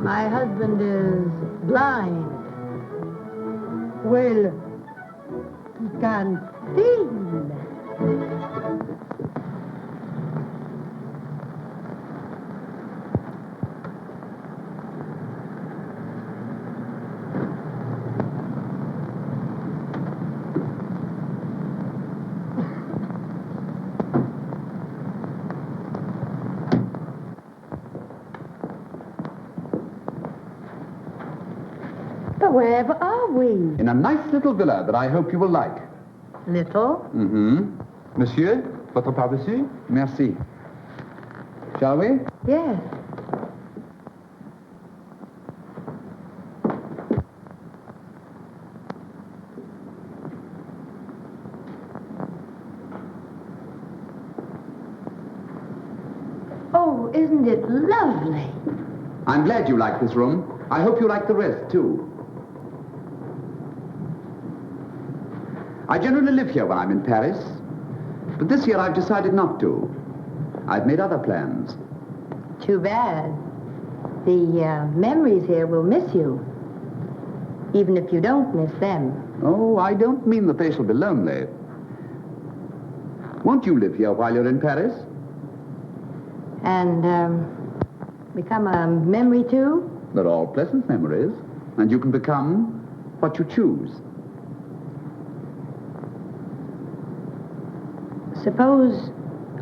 [SPEAKER 8] My husband is blind.
[SPEAKER 10] Well, he can feel.
[SPEAKER 9] But wherever are we?
[SPEAKER 4] In a nice little villa that I hope you will like.
[SPEAKER 8] Little?
[SPEAKER 4] Mm-hmm. Monsieur, votre par-dessus? Merci. Shall we?
[SPEAKER 8] Yes. Oh, isn't it lovely?
[SPEAKER 4] I'm glad you like this room. I hope you like the rest, too. I generally live here when I'm in Paris, but this year I've decided not to. I've made other plans.
[SPEAKER 8] Too bad. The memories here will miss you, even if you don't miss them.
[SPEAKER 4] Oh, I don't mean that they shall be lonely. Won't you live here while you're in Paris?
[SPEAKER 8] And become a memory, too?
[SPEAKER 4] They're all pleasant memories, and you can become what you choose.
[SPEAKER 8] Suppose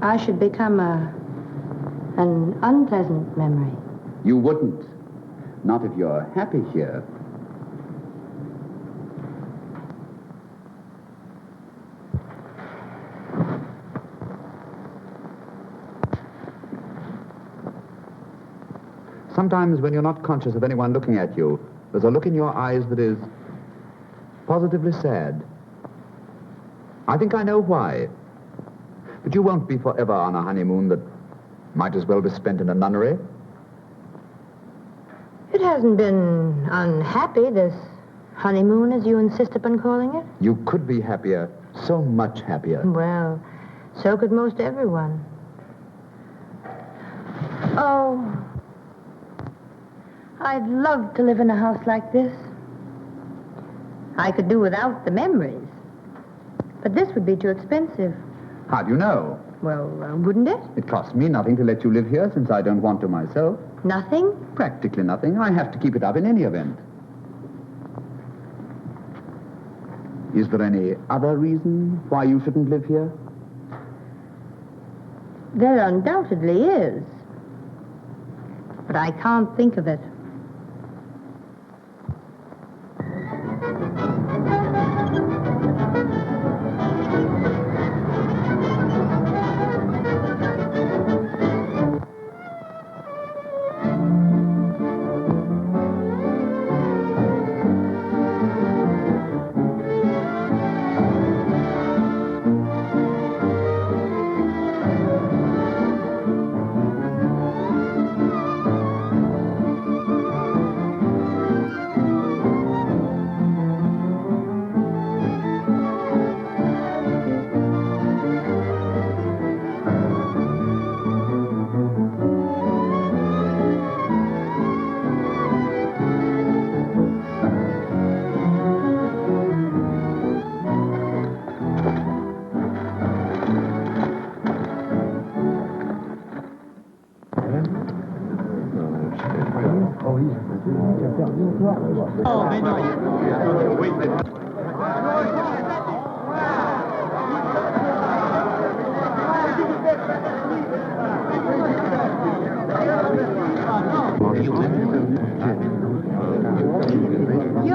[SPEAKER 8] I should become an unpleasant memory.
[SPEAKER 4] You wouldn't. Not if you're happy here. Sometimes when you're not conscious of anyone looking at you, there's a look in your eyes that is positively sad. I think I know why. But you won't be forever on a honeymoon that might as well be spent in a nunnery.
[SPEAKER 8] It hasn't been unhappy, this honeymoon, as you insist upon calling it.
[SPEAKER 4] You could be happier, so much happier.
[SPEAKER 8] Well, so could most everyone. Oh, I'd love to live in a house like this. I could do without the memories, but this would be too expensive.
[SPEAKER 4] How do you know?
[SPEAKER 8] Well, wouldn't it?
[SPEAKER 4] It costs me nothing to let you live here since I don't want to myself.
[SPEAKER 8] Nothing?
[SPEAKER 4] Practically nothing. I have to keep it up in any event. Is there any other reason why you shouldn't live here?
[SPEAKER 8] There undoubtedly is. But I can't think of it.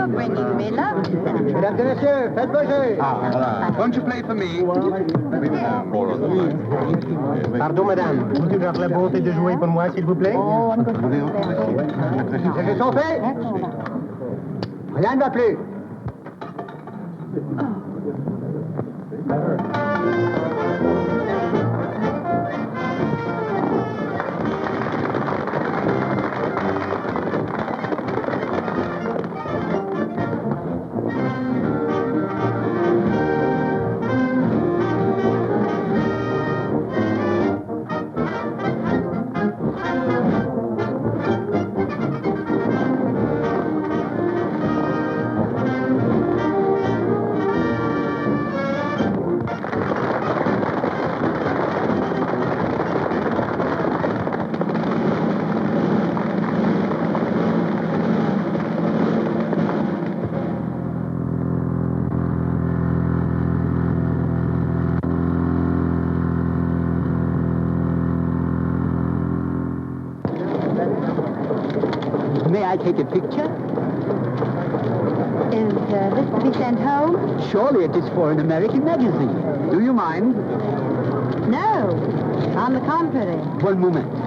[SPEAKER 8] You're bringing me love to them.
[SPEAKER 10] Mesdames et messieurs, faites bouger.
[SPEAKER 4] Won't you play for me?
[SPEAKER 10] Pardon, madame. Vous avez la bonté de jouer pour moi, s'il vous plaît? Les jeux sont faits? Rien ne va plus. May I take a picture?
[SPEAKER 8] Is this to be sent home?
[SPEAKER 10] Surely it is for an American magazine.
[SPEAKER 4] Do you mind?
[SPEAKER 8] No. On the contrary.
[SPEAKER 10] One moment.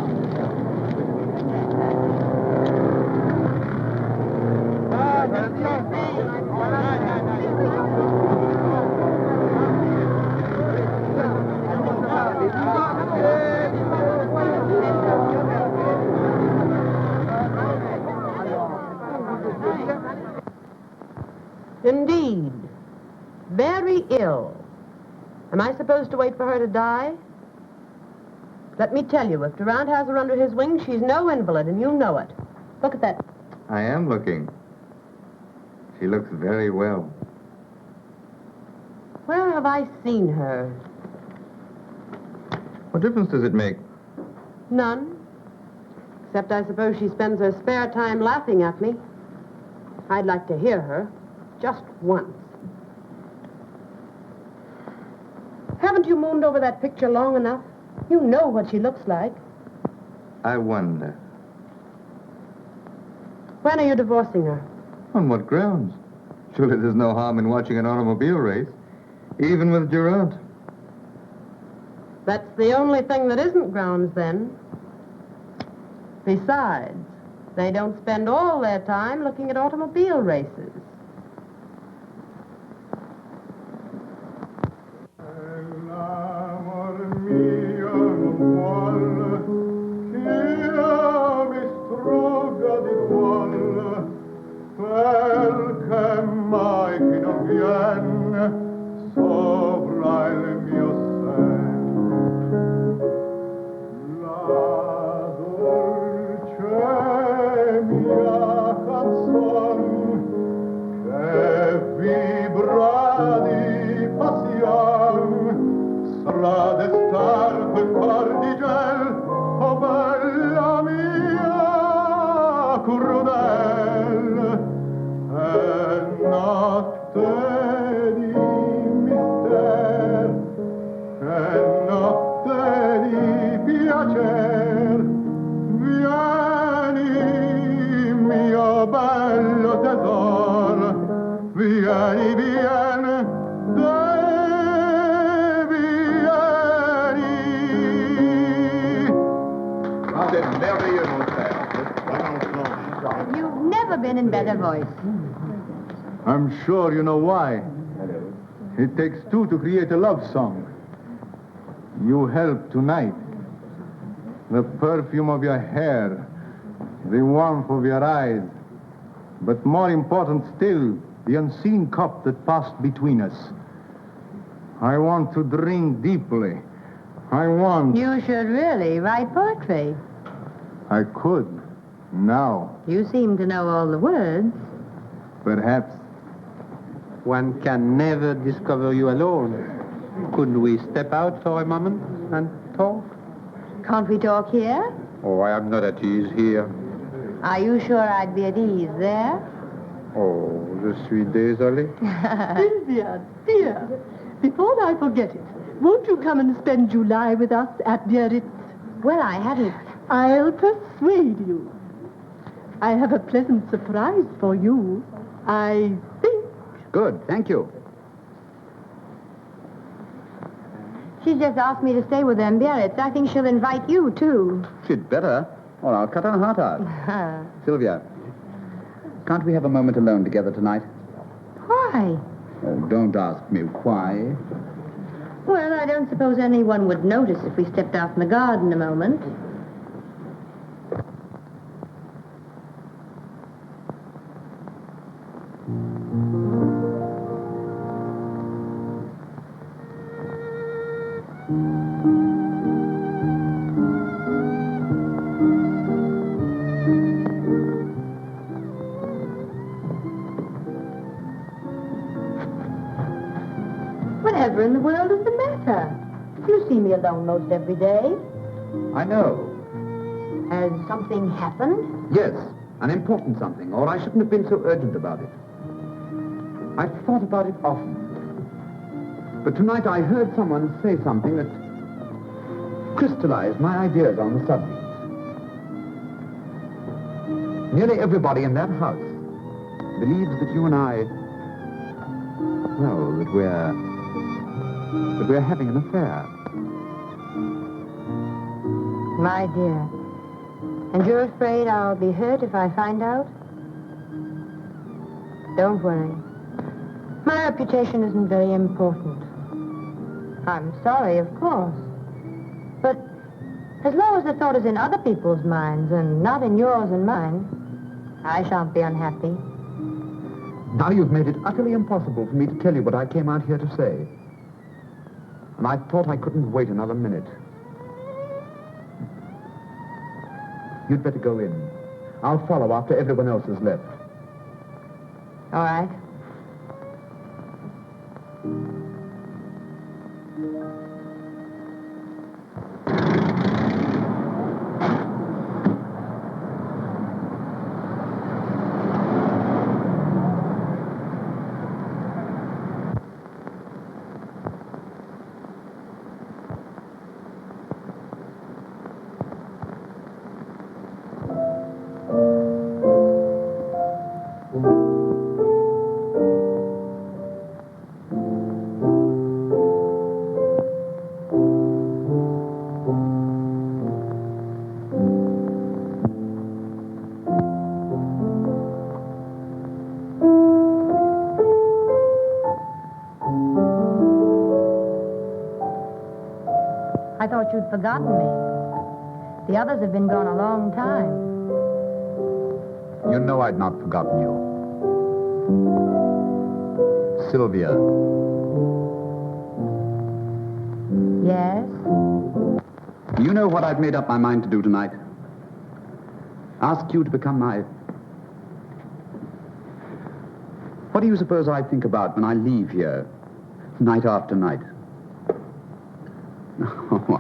[SPEAKER 1] Indeed. Very ill. Am I supposed to wait for her to die? Let me tell you, if Durant has her under his wing, she's no invalid, and you know it. Look at that.
[SPEAKER 5] I am looking. She looks very well.
[SPEAKER 1] Where have I seen her?
[SPEAKER 5] What difference does it make?
[SPEAKER 1] None. Except I suppose she spends her spare time laughing at me. I'd like to hear her. Just once. Haven't you mooned over that picture long enough? You know what she looks like.
[SPEAKER 5] I wonder.
[SPEAKER 1] When are you divorcing her?
[SPEAKER 5] On what grounds? Surely there's no harm in watching an automobile race, even with Durant.
[SPEAKER 1] That's the only thing that isn't grounds, then. Besides, they don't spend all their time looking at automobile races.
[SPEAKER 8] You've never been in better voice.
[SPEAKER 11] I'm sure you know why. It takes two to create a love song. You help tonight. The perfume of your hair, the warmth of your eyes, but more important still, the unseen cup that passed between us. I want to drink deeply. I want...
[SPEAKER 8] You should really write poetry.
[SPEAKER 11] I could. Now.
[SPEAKER 8] You seem to know all the words.
[SPEAKER 11] Perhaps.
[SPEAKER 10] One can never discover you alone. Couldn't we step out for a moment and talk?
[SPEAKER 8] Can't we talk here?
[SPEAKER 5] Oh, I am not at ease here.
[SPEAKER 8] Are you sure I'd be at ease there?
[SPEAKER 5] Oh, je suis désolé.
[SPEAKER 10] Sylvia, dear, before I forget it, won't you come and spend July with us at Biarritz?
[SPEAKER 8] Well, I hadn't.
[SPEAKER 10] I'll persuade you. I have a pleasant surprise for you. I think.
[SPEAKER 4] Good, thank you.
[SPEAKER 8] She's just asked me to stay with them Biarritz. I think she'll invite you, too.
[SPEAKER 4] She'd better, or I'll cut her heart out. Sylvia, can't we have a moment alone together tonight?
[SPEAKER 8] Why?
[SPEAKER 4] Oh, don't ask me why.
[SPEAKER 8] Well, I don't suppose anyone would notice if we stepped out in the garden a moment. Whatever in the world is the matter? You see me alone most every day.
[SPEAKER 4] I know.
[SPEAKER 8] Has something happened?
[SPEAKER 4] Yes, an important something, or I shouldn't have been so urgent about it. I've thought about it often. But tonight I heard someone say something that crystallized my ideas on the subject. Nearly everybody in that house believes that you and I, well, that we're having an affair.
[SPEAKER 8] My dear. And you're afraid I'll be hurt if I find out? Don't worry. My reputation isn't very important. I'm sorry, of course. But as long as the thought is in other people's minds and not in yours and mine, I shan't be unhappy.
[SPEAKER 4] Now you've made it utterly impossible for me to tell you what I came out here to say. And I thought I couldn't wait another minute. You'd better go in. I'll follow after everyone else has left.
[SPEAKER 8] All right. I thought you'd forgotten me. The others have been gone a long time.
[SPEAKER 4] You know I'd not forgotten you. Sylvia.
[SPEAKER 8] Yes?
[SPEAKER 4] You know what I've made up my mind to do tonight? Ask you to become my... What do you suppose I think about when I leave here, night after night? Oh,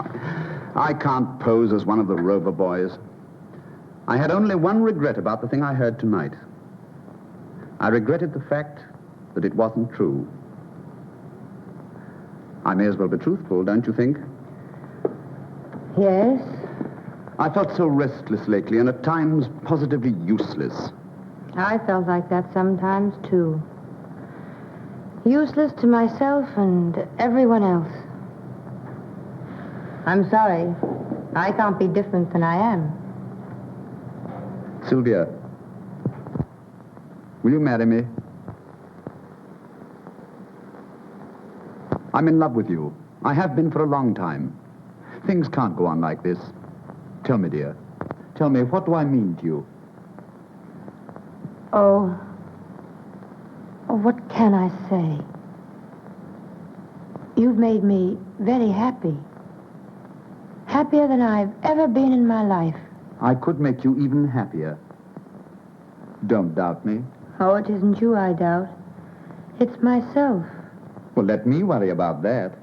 [SPEAKER 4] I can't pose as one of the Rover boys. I had only one regret about the thing I heard tonight. I regretted the fact that it wasn't true. I may as well be truthful, don't you think?
[SPEAKER 8] Yes?
[SPEAKER 4] I felt so restless lately, and at times positively useless.
[SPEAKER 8] I felt like that sometimes, too. Useless to myself and everyone else. I'm sorry. I can't be different than I am.
[SPEAKER 4] Sylvia, will you marry me? I'm in love with you. I have been for a long time. Things can't go on like this. Tell me, dear. Tell me, what do I mean to you?
[SPEAKER 8] Oh, what can I say? You've made me very happy. Happier than I've ever been in my life.
[SPEAKER 4] I could make you even happier. Don't doubt me.
[SPEAKER 8] Oh, it isn't you I doubt. It's myself.
[SPEAKER 4] Well, let me worry about that.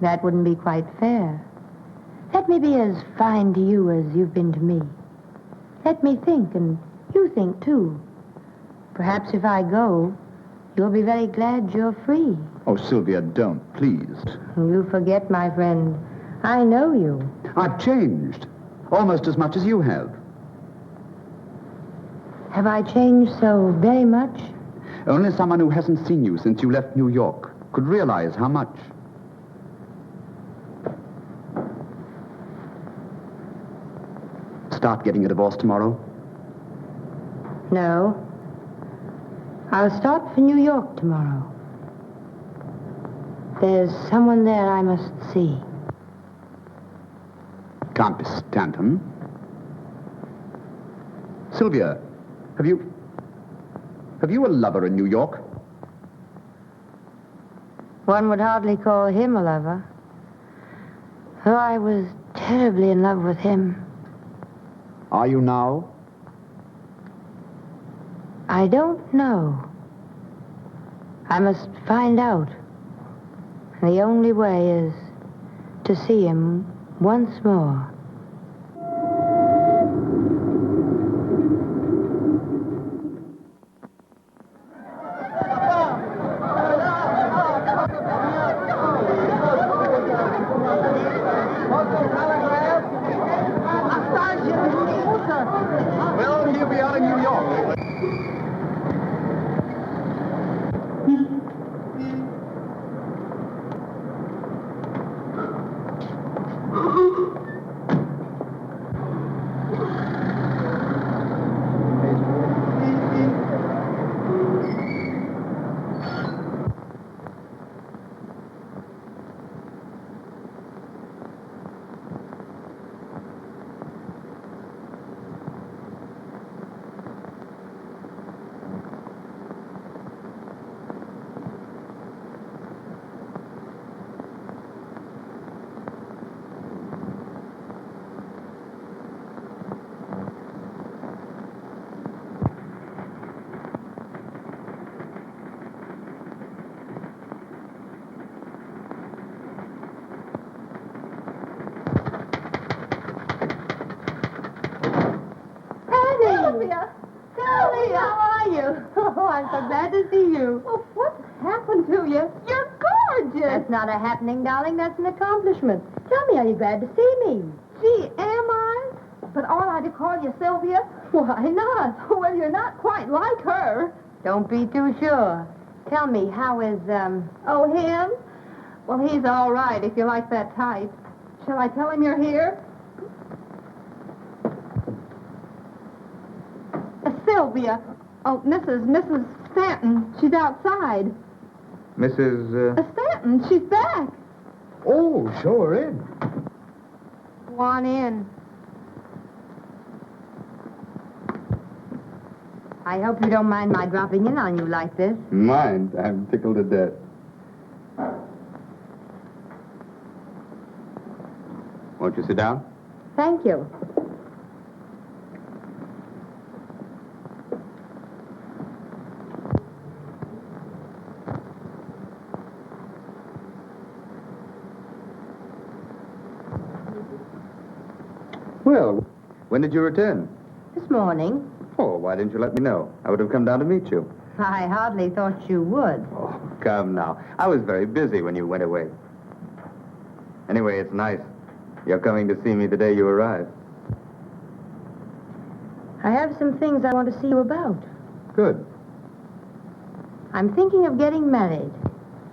[SPEAKER 8] That wouldn't be quite fair. Let me be as fine to you as you've been to me. Let me think, and you think, too. Perhaps if I go, you'll be very glad you're free.
[SPEAKER 4] Oh, Sylvia, don't, please.
[SPEAKER 8] You forget, my friend. I know you.
[SPEAKER 4] I've changed. Almost as much as you have.
[SPEAKER 8] Have I changed so very much?
[SPEAKER 4] Only someone who hasn't seen you since you left New York could realize how much. Start getting a divorce tomorrow?
[SPEAKER 8] No. I'll start for New York tomorrow. There's someone there I must see.
[SPEAKER 4] Can't be Stanton. Sylvia, have you a lover in New York?
[SPEAKER 8] One would hardly call him a lover. Though I was terribly in love with him.
[SPEAKER 4] Are you now?
[SPEAKER 8] I don't know. I must find out. The only way is to see him once more.
[SPEAKER 4] Well, here we are in New York.
[SPEAKER 1] Sylvia! Sylvia! How are you? Oh, I'm so glad to see you. Well, what's happened to you? You're gorgeous.
[SPEAKER 8] That's not a happening, darling. That's an accomplishment. Tell me, are you glad to see me?
[SPEAKER 1] Gee, am I? But ought I to call you Sylvia? Why not? Well, you're not quite like her.
[SPEAKER 8] Don't be too sure. Tell me, how is,
[SPEAKER 1] Oh, him? Well, he's all right if you like that type. Shall I tell him you're here? Sylvia. Oh, Mrs. Stanton. She's outside.
[SPEAKER 5] Mrs.
[SPEAKER 1] Stanton, she's back.
[SPEAKER 6] Oh, show her in.
[SPEAKER 8] Go on in. I hope you don't mind my dropping in on you like this.
[SPEAKER 5] Mind? I'm tickled to death. Won't you sit down?
[SPEAKER 8] Thank you.
[SPEAKER 5] Well, when did you return?
[SPEAKER 8] This morning.
[SPEAKER 5] Oh, why didn't you let me know? I would have come down to meet you.
[SPEAKER 8] I hardly thought you would.
[SPEAKER 5] Oh, come now. I was very busy when you went away. Anyway, it's nice. You're coming to see me the day you arrive.
[SPEAKER 8] I have some things I want to see you about.
[SPEAKER 5] Good.
[SPEAKER 8] I'm thinking of getting married.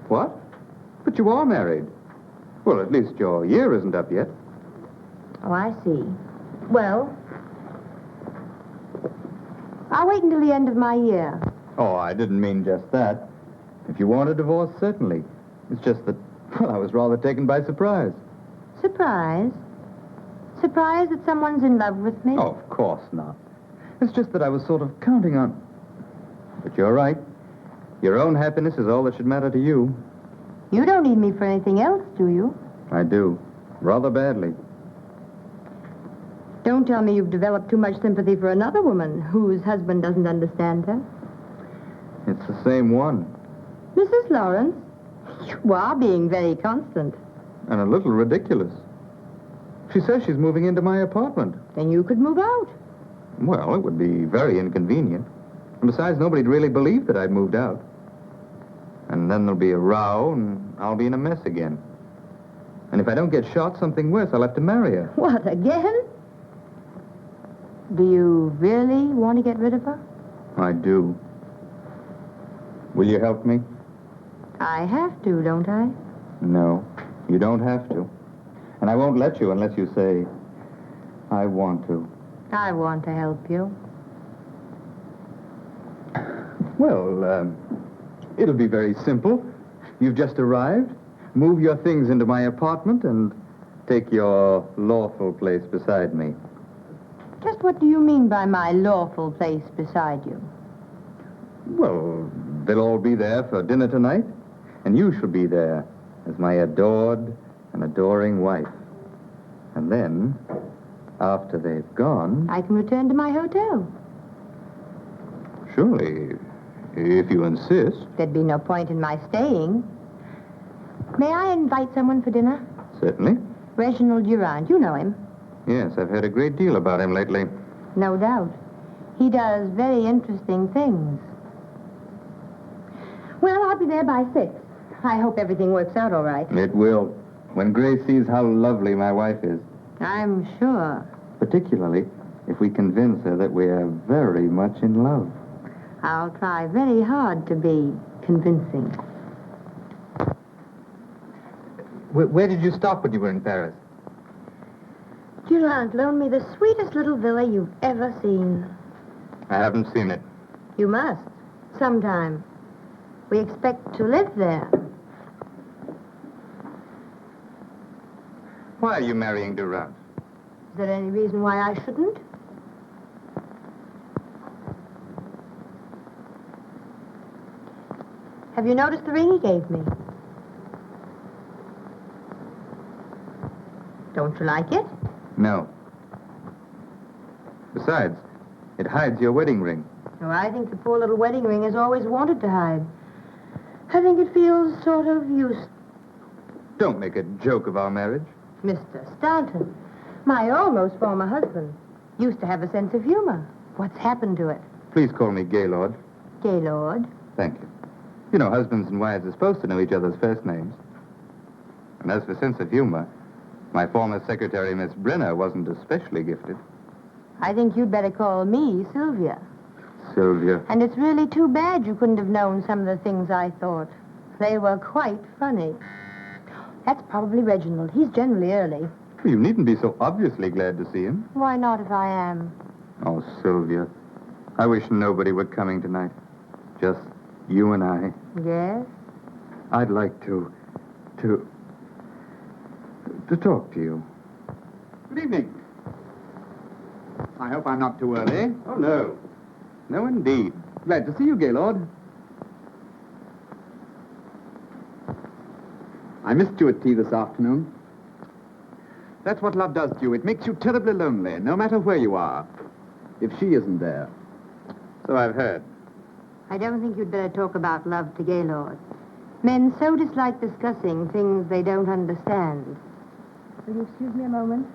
[SPEAKER 5] What? But you are married. Well, at least your year isn't up yet.
[SPEAKER 8] Oh, I see. Well, I'll wait until the end of my year.
[SPEAKER 5] Oh, I didn't mean just that. If you want a divorce, certainly. It's just that, well, I was rather taken by surprise.
[SPEAKER 8] Surprise? Surprise that someone's in love with me?
[SPEAKER 5] Oh, of course not. It's just that I was sort of counting on... But you're right. Your own happiness is all that should matter to you.
[SPEAKER 8] You don't need me for anything else, do you?
[SPEAKER 5] I do. Rather badly.
[SPEAKER 8] Don't tell me you've developed too much sympathy for another woman whose husband doesn't understand her.
[SPEAKER 5] It's the same one.
[SPEAKER 8] Mrs. Lawrence, you are being very constant.
[SPEAKER 5] And a little ridiculous. She says she's moving into my apartment.
[SPEAKER 8] Then you could move out.
[SPEAKER 5] Well, it would be very inconvenient. And besides, nobody'd really believe that I'd moved out. And then there'll be a row, and I'll be in a mess again. And if I don't get shot, something worse, I'll have to marry her.
[SPEAKER 8] What, again? Do you really want to get rid of her?
[SPEAKER 5] I do. Will you help me?
[SPEAKER 8] I have to, don't I?
[SPEAKER 5] No, you don't have to. And I won't let you unless you say, I want to.
[SPEAKER 8] I want to help you.
[SPEAKER 5] Well, it'll be very simple. You've just arrived. Move your things into my apartment and take your lawful place beside me.
[SPEAKER 8] Just what do you mean by my lawful place beside you?
[SPEAKER 5] Well, they'll all be there for dinner tonight, and you shall be there as my adored and adoring wife. And then, after they've gone...
[SPEAKER 8] I can return to my hotel.
[SPEAKER 5] Surely, if you insist.
[SPEAKER 8] There'd be no point in my staying. May I invite someone for dinner?
[SPEAKER 5] Certainly.
[SPEAKER 8] Reginald Durand, you know him.
[SPEAKER 5] Yes, I've heard a great deal about him lately.
[SPEAKER 8] No doubt. He does very interesting things. Well, I'll be there by 6. I hope everything works out all right.
[SPEAKER 5] It will, when Grace sees how lovely my wife is.
[SPEAKER 8] I'm sure.
[SPEAKER 5] Particularly if we convince her that we are very much in love.
[SPEAKER 8] I'll try very hard to be convincing.
[SPEAKER 5] Where did you stop when you were in Paris?
[SPEAKER 9] Durand loaned me the sweetest little villa you've ever seen.
[SPEAKER 5] I haven't seen it.
[SPEAKER 8] You must. Sometime. We expect to live there.
[SPEAKER 5] Why are you marrying Durand?
[SPEAKER 8] Is there any reason why I shouldn't? Have you noticed the ring he gave me? Don't you like it?
[SPEAKER 5] No. Besides, it hides your wedding ring.
[SPEAKER 8] Oh, I think the poor little wedding ring has always wanted to hide. I think it feels sort of useless.
[SPEAKER 5] Don't make a joke of our marriage.
[SPEAKER 8] Mr. Stanton, my almost former husband, used to have a sense of humor. What's happened to it?
[SPEAKER 5] Please call me Gaylord.
[SPEAKER 8] Gaylord?
[SPEAKER 5] Thank you. You know, husbands and wives are supposed to know each other's first names. And as for sense of humor, my former secretary, Miss Brenner, wasn't especially gifted.
[SPEAKER 8] I think you'd better call me Sylvia.
[SPEAKER 5] Sylvia.
[SPEAKER 8] And it's really too bad you couldn't have known some of the things I thought. They were quite funny. That's probably Reginald. He's generally early.
[SPEAKER 5] You needn't be so obviously glad to see him.
[SPEAKER 8] Why not if I am?
[SPEAKER 5] Oh, Sylvia. I wish nobody were coming tonight. Just you and I.
[SPEAKER 8] Yes?
[SPEAKER 5] I'd like to talk to you.
[SPEAKER 4] Good evening. I hope I'm not too early.
[SPEAKER 5] Oh, no. No, indeed.
[SPEAKER 4] Glad to see you, Gaylord. I missed you at tea this afternoon. That's what love does to you. It makes you terribly lonely, no matter where you are, if she isn't there.
[SPEAKER 5] So I've heard.
[SPEAKER 8] I don't think you'd better talk about love to Gaylord. Men so dislike discussing things they don't understand. Will you excuse me a moment?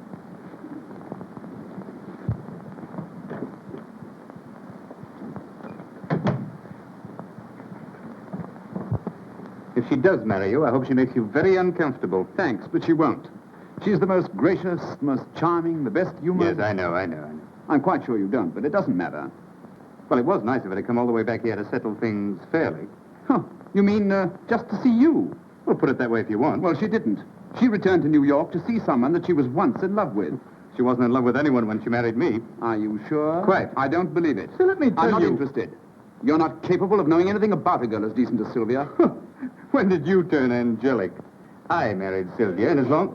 [SPEAKER 5] If she does marry you, I hope she makes you very uncomfortable.
[SPEAKER 4] Thanks, but she won't. She's the most gracious, most charming, the best humored...
[SPEAKER 5] Yes, I know.
[SPEAKER 4] I'm quite sure you don't, but it doesn't matter.
[SPEAKER 5] Well, it was nice of her to come all the way back here to settle things fairly.
[SPEAKER 4] Huh. You mean, just to see you?
[SPEAKER 5] Well, put it that way if you want.
[SPEAKER 4] Well, she didn't. She returned to New York to see someone that she was once in love with.
[SPEAKER 5] She wasn't in love with anyone when she married me.
[SPEAKER 4] Are you sure?
[SPEAKER 5] Quite.
[SPEAKER 4] I don't believe it.
[SPEAKER 5] So let me tell
[SPEAKER 4] I'm not
[SPEAKER 5] you...
[SPEAKER 4] interested. You're not capable of knowing anything about a girl as decent as Sylvia.
[SPEAKER 5] When did you turn angelic? I married Sylvia, and as long...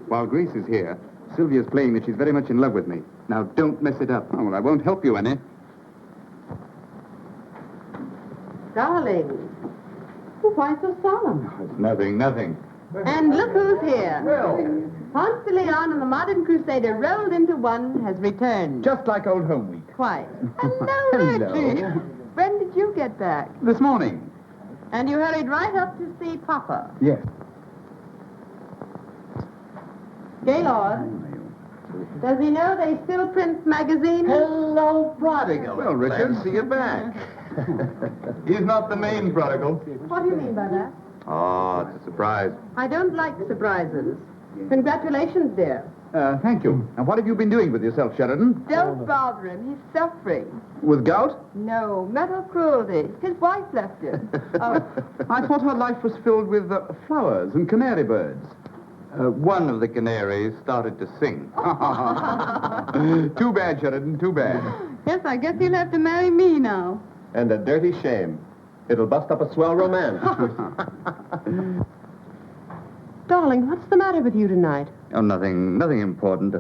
[SPEAKER 5] While Grace is here, Sylvia's playing that she's very much in love with me. Now, don't mess it up.
[SPEAKER 4] Oh, well, I won't help you any.
[SPEAKER 1] Darling, why so solemn?
[SPEAKER 5] It's nothing.
[SPEAKER 1] And look who's here. Ponce de Leon and the modern crusader rolled into one has returned.
[SPEAKER 4] Just like old home week.
[SPEAKER 1] Quite. Hello, Reggie. When did you get back?
[SPEAKER 4] This morning.
[SPEAKER 1] And you hurried right up to see Papa.
[SPEAKER 4] Yes.
[SPEAKER 1] Gaylord, does he know they still print magazines?
[SPEAKER 6] Hello, prodigal.
[SPEAKER 5] Well, Richard.
[SPEAKER 6] Glad to see you back.
[SPEAKER 5] He's not the main prodigal.
[SPEAKER 1] What do you mean by that?
[SPEAKER 5] Oh, it's a surprise.
[SPEAKER 1] I don't like surprises. Congratulations, dear.
[SPEAKER 4] Thank you. And what have you been doing with yourself, Sheridan?
[SPEAKER 1] Don't bother him. He's suffering.
[SPEAKER 4] With gout?
[SPEAKER 1] No, mental cruelty. His wife left him. Oh,
[SPEAKER 4] I thought her life was filled with flowers and canary birds.
[SPEAKER 5] One of the canaries started to sing.
[SPEAKER 4] Too bad, Sheridan, too bad.
[SPEAKER 1] yes, I guess he'll have to marry me now.
[SPEAKER 3] And a dirty shame. It'll bust up a swell romance.
[SPEAKER 1] Darling, what's the matter with you tonight?
[SPEAKER 5] Oh, nothing important.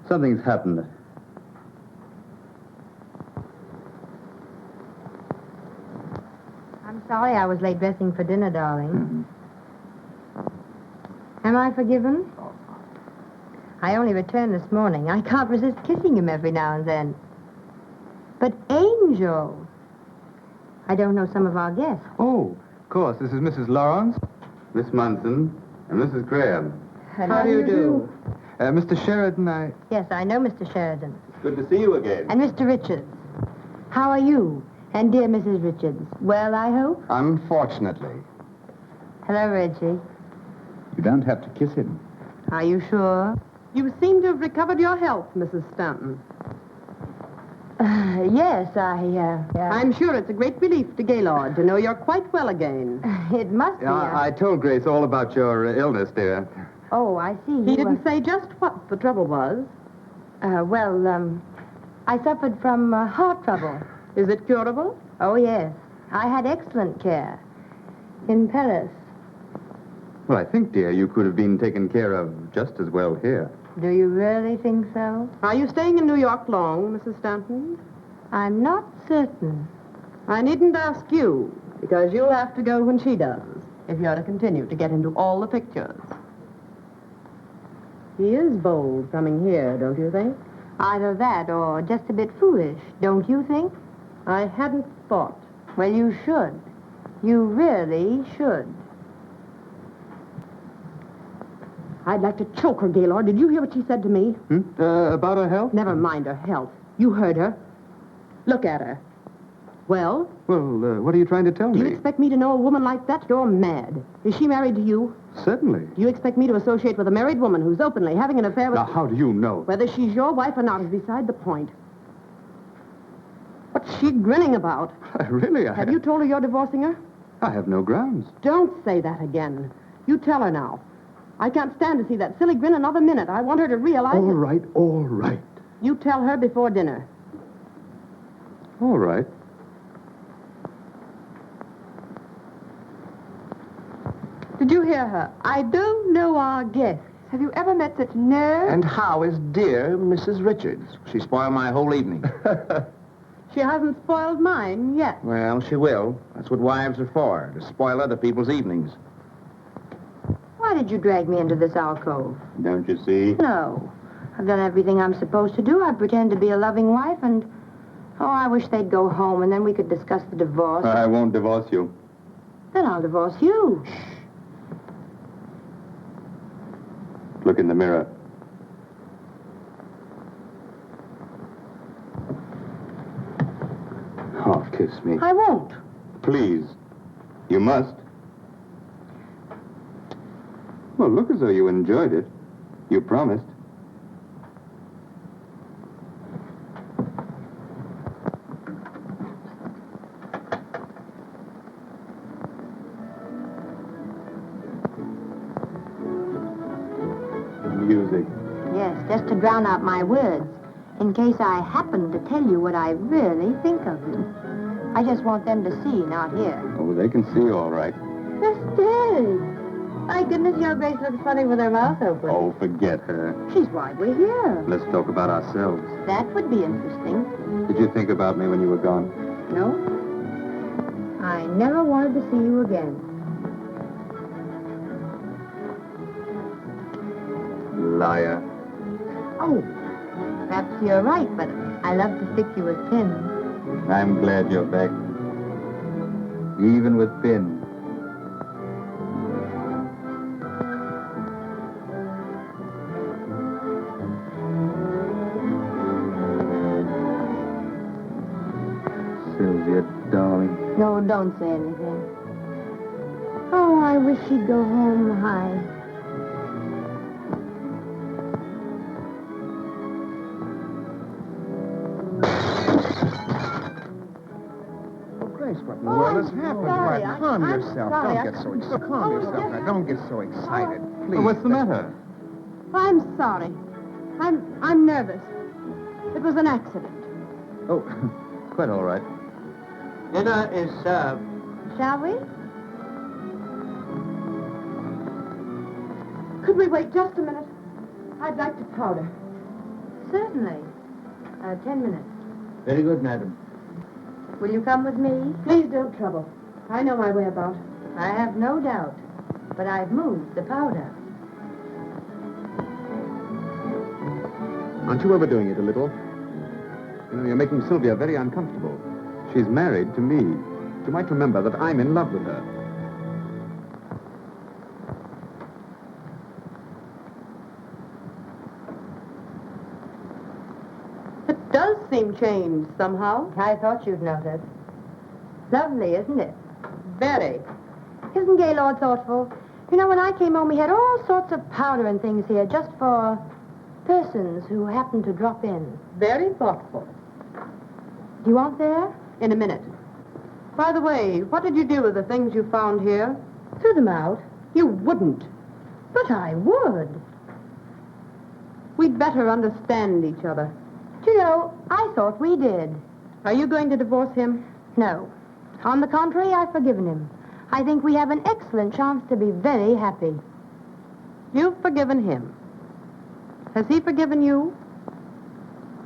[SPEAKER 5] Something's happened.
[SPEAKER 8] I'm sorry I was late dressing for dinner, darling. Am I forgiven? I only returned this morning. I can't resist kissing him every now and then. But Angel, I don't know some of our guests.
[SPEAKER 5] Oh, of course. This is Mrs. Lawrence, Miss Munson, and Mrs. Graham.
[SPEAKER 8] How do you do?
[SPEAKER 5] Mr. Sheridan,
[SPEAKER 8] Yes, I know Mr. Sheridan.
[SPEAKER 3] It's good to see you again.
[SPEAKER 8] And Mr. Richards. How are you? And dear Mrs. Richards. Well, I hope?
[SPEAKER 6] Unfortunately.
[SPEAKER 8] Hello, Reggie.
[SPEAKER 4] You don't have to kiss him.
[SPEAKER 8] Are you sure?
[SPEAKER 1] You seem to have recovered your health, Mrs. Stanton.
[SPEAKER 8] Yes,
[SPEAKER 1] I'm sure it's a great relief to Gaylord to know you're quite well again.
[SPEAKER 8] It must be.
[SPEAKER 5] I told Grace all about your illness, dear.
[SPEAKER 8] Oh, I see.
[SPEAKER 1] He didn't say just what the trouble was.
[SPEAKER 8] I suffered from heart trouble.
[SPEAKER 1] Is it curable?
[SPEAKER 8] Oh, yes. I had excellent care. In Paris.
[SPEAKER 5] Well, I think, dear, you could have been taken care of just as well here.
[SPEAKER 8] Do you really think so?
[SPEAKER 1] Are you staying in New York long, Mrs. Stanton?
[SPEAKER 8] I'm not certain.
[SPEAKER 1] I needn't ask you, because you'll have to go when she does, if you're to continue to get into all the pictures. He is bold coming here, don't you think?
[SPEAKER 8] Either that or just a bit foolish, don't you think?
[SPEAKER 1] I hadn't thought.
[SPEAKER 8] Well, you should. You really should.
[SPEAKER 1] I'd like to choke her, Gaylord. Did you hear what she said to me?
[SPEAKER 5] About her health?
[SPEAKER 1] Never mind her health. You heard her. Look at her. Well?
[SPEAKER 5] Well, what are you trying to tell
[SPEAKER 1] Do you
[SPEAKER 5] me?
[SPEAKER 1] expect me to know a woman like that? You're mad. Is she married to you?
[SPEAKER 5] Certainly.
[SPEAKER 1] Do you expect me to associate with a married woman who's openly having an affair with...
[SPEAKER 5] Now, how do you know?
[SPEAKER 1] Whether she's your wife or not is beside the point. What's she grinning about?
[SPEAKER 5] Really,
[SPEAKER 1] Have you told her you're divorcing her?
[SPEAKER 5] I have no grounds.
[SPEAKER 1] Don't say that again. You tell her now. I can't stand to see that silly grin another minute. I want her to realize...
[SPEAKER 5] All right.
[SPEAKER 1] You tell her before dinner.
[SPEAKER 5] All right.
[SPEAKER 1] Did you hear her? I don't know our guests. Have you ever met such nerve?
[SPEAKER 6] And how is dear Mrs. Richards? She spoiled my whole evening.
[SPEAKER 1] She hasn't spoiled mine yet.
[SPEAKER 6] Well, she will. That's what wives are for, to spoil other people's evenings.
[SPEAKER 8] Why did you drag me into this alcove?
[SPEAKER 5] Don't you see?
[SPEAKER 8] No. I've done everything I'm supposed to do. I pretend to be a loving wife, and... Oh, I wish they'd go home, and then we could discuss the divorce.
[SPEAKER 5] I won't divorce you.
[SPEAKER 8] Then I'll divorce you.
[SPEAKER 5] Look in the mirror. Oh, kiss me.
[SPEAKER 8] I won't.
[SPEAKER 5] Please. You must. Well, look as though you enjoyed it. You promised. Music.
[SPEAKER 8] Yes, just to drown out my words, in case I happen to tell you what I really think of you. I just want them to see, not hear.
[SPEAKER 5] Oh, they can see all right.
[SPEAKER 8] Sister! My goodness, your Grace looks funny with her mouth open.
[SPEAKER 5] Oh, forget her.
[SPEAKER 8] She's why we're here.
[SPEAKER 5] Let's talk about ourselves.
[SPEAKER 8] That would be interesting.
[SPEAKER 5] Did you think about me when you were gone?
[SPEAKER 8] No? I never wanted to see you again.
[SPEAKER 5] Liar.
[SPEAKER 8] Oh, perhaps you're right, but I love to stick you with pins.
[SPEAKER 5] I'm glad you're back. Even with pins. Sylvia, darling.
[SPEAKER 8] No, don't say anything. Oh, I wish she'd go home high.
[SPEAKER 6] Grace, what in the
[SPEAKER 2] Oh,
[SPEAKER 6] world
[SPEAKER 2] I'm
[SPEAKER 6] has happened?
[SPEAKER 2] sorry.
[SPEAKER 6] Why, calm
[SPEAKER 2] I'm
[SPEAKER 6] yourself.
[SPEAKER 2] sorry.
[SPEAKER 6] Don't get so excited. Calm yourself. Now, don't get so excited, please.
[SPEAKER 5] Well, what's the matter?
[SPEAKER 1] I'm sorry. I'm nervous. It was an accident.
[SPEAKER 5] Oh, quite all right.
[SPEAKER 10] Dinner is served.
[SPEAKER 8] Shall we?
[SPEAKER 1] Could we wait just a minute? I'd like to powder.
[SPEAKER 8] Certainly. 10 minutes.
[SPEAKER 10] Very good, madam.
[SPEAKER 8] Will you come with me?
[SPEAKER 1] Please don't trouble. I know my way about.
[SPEAKER 8] I have no doubt. But I've moved the powder.
[SPEAKER 4] Aren't you overdoing it a little? You know, you're making Sylvia very uncomfortable. She's married to me. You might remember that I'm in love with her.
[SPEAKER 1] It does seem changed somehow.
[SPEAKER 8] I thought you'd notice. Lovely, isn't it?
[SPEAKER 1] Very.
[SPEAKER 8] Isn't Gaylord thoughtful? You know, when I came home, he had all sorts of powder and things here just for persons who happened to drop in.
[SPEAKER 1] Very thoughtful.
[SPEAKER 8] Do you want there?
[SPEAKER 1] In a minute. By the way, what did you do with the things you found here?
[SPEAKER 8] Threw them out.
[SPEAKER 1] You wouldn't.
[SPEAKER 8] But I would.
[SPEAKER 1] We'd better understand each other.
[SPEAKER 8] Do you know, I thought we did.
[SPEAKER 1] Are you going to divorce him?
[SPEAKER 8] No. On the contrary, I've forgiven him. I think we have an excellent chance to be very happy.
[SPEAKER 1] You've forgiven him. Has he forgiven you?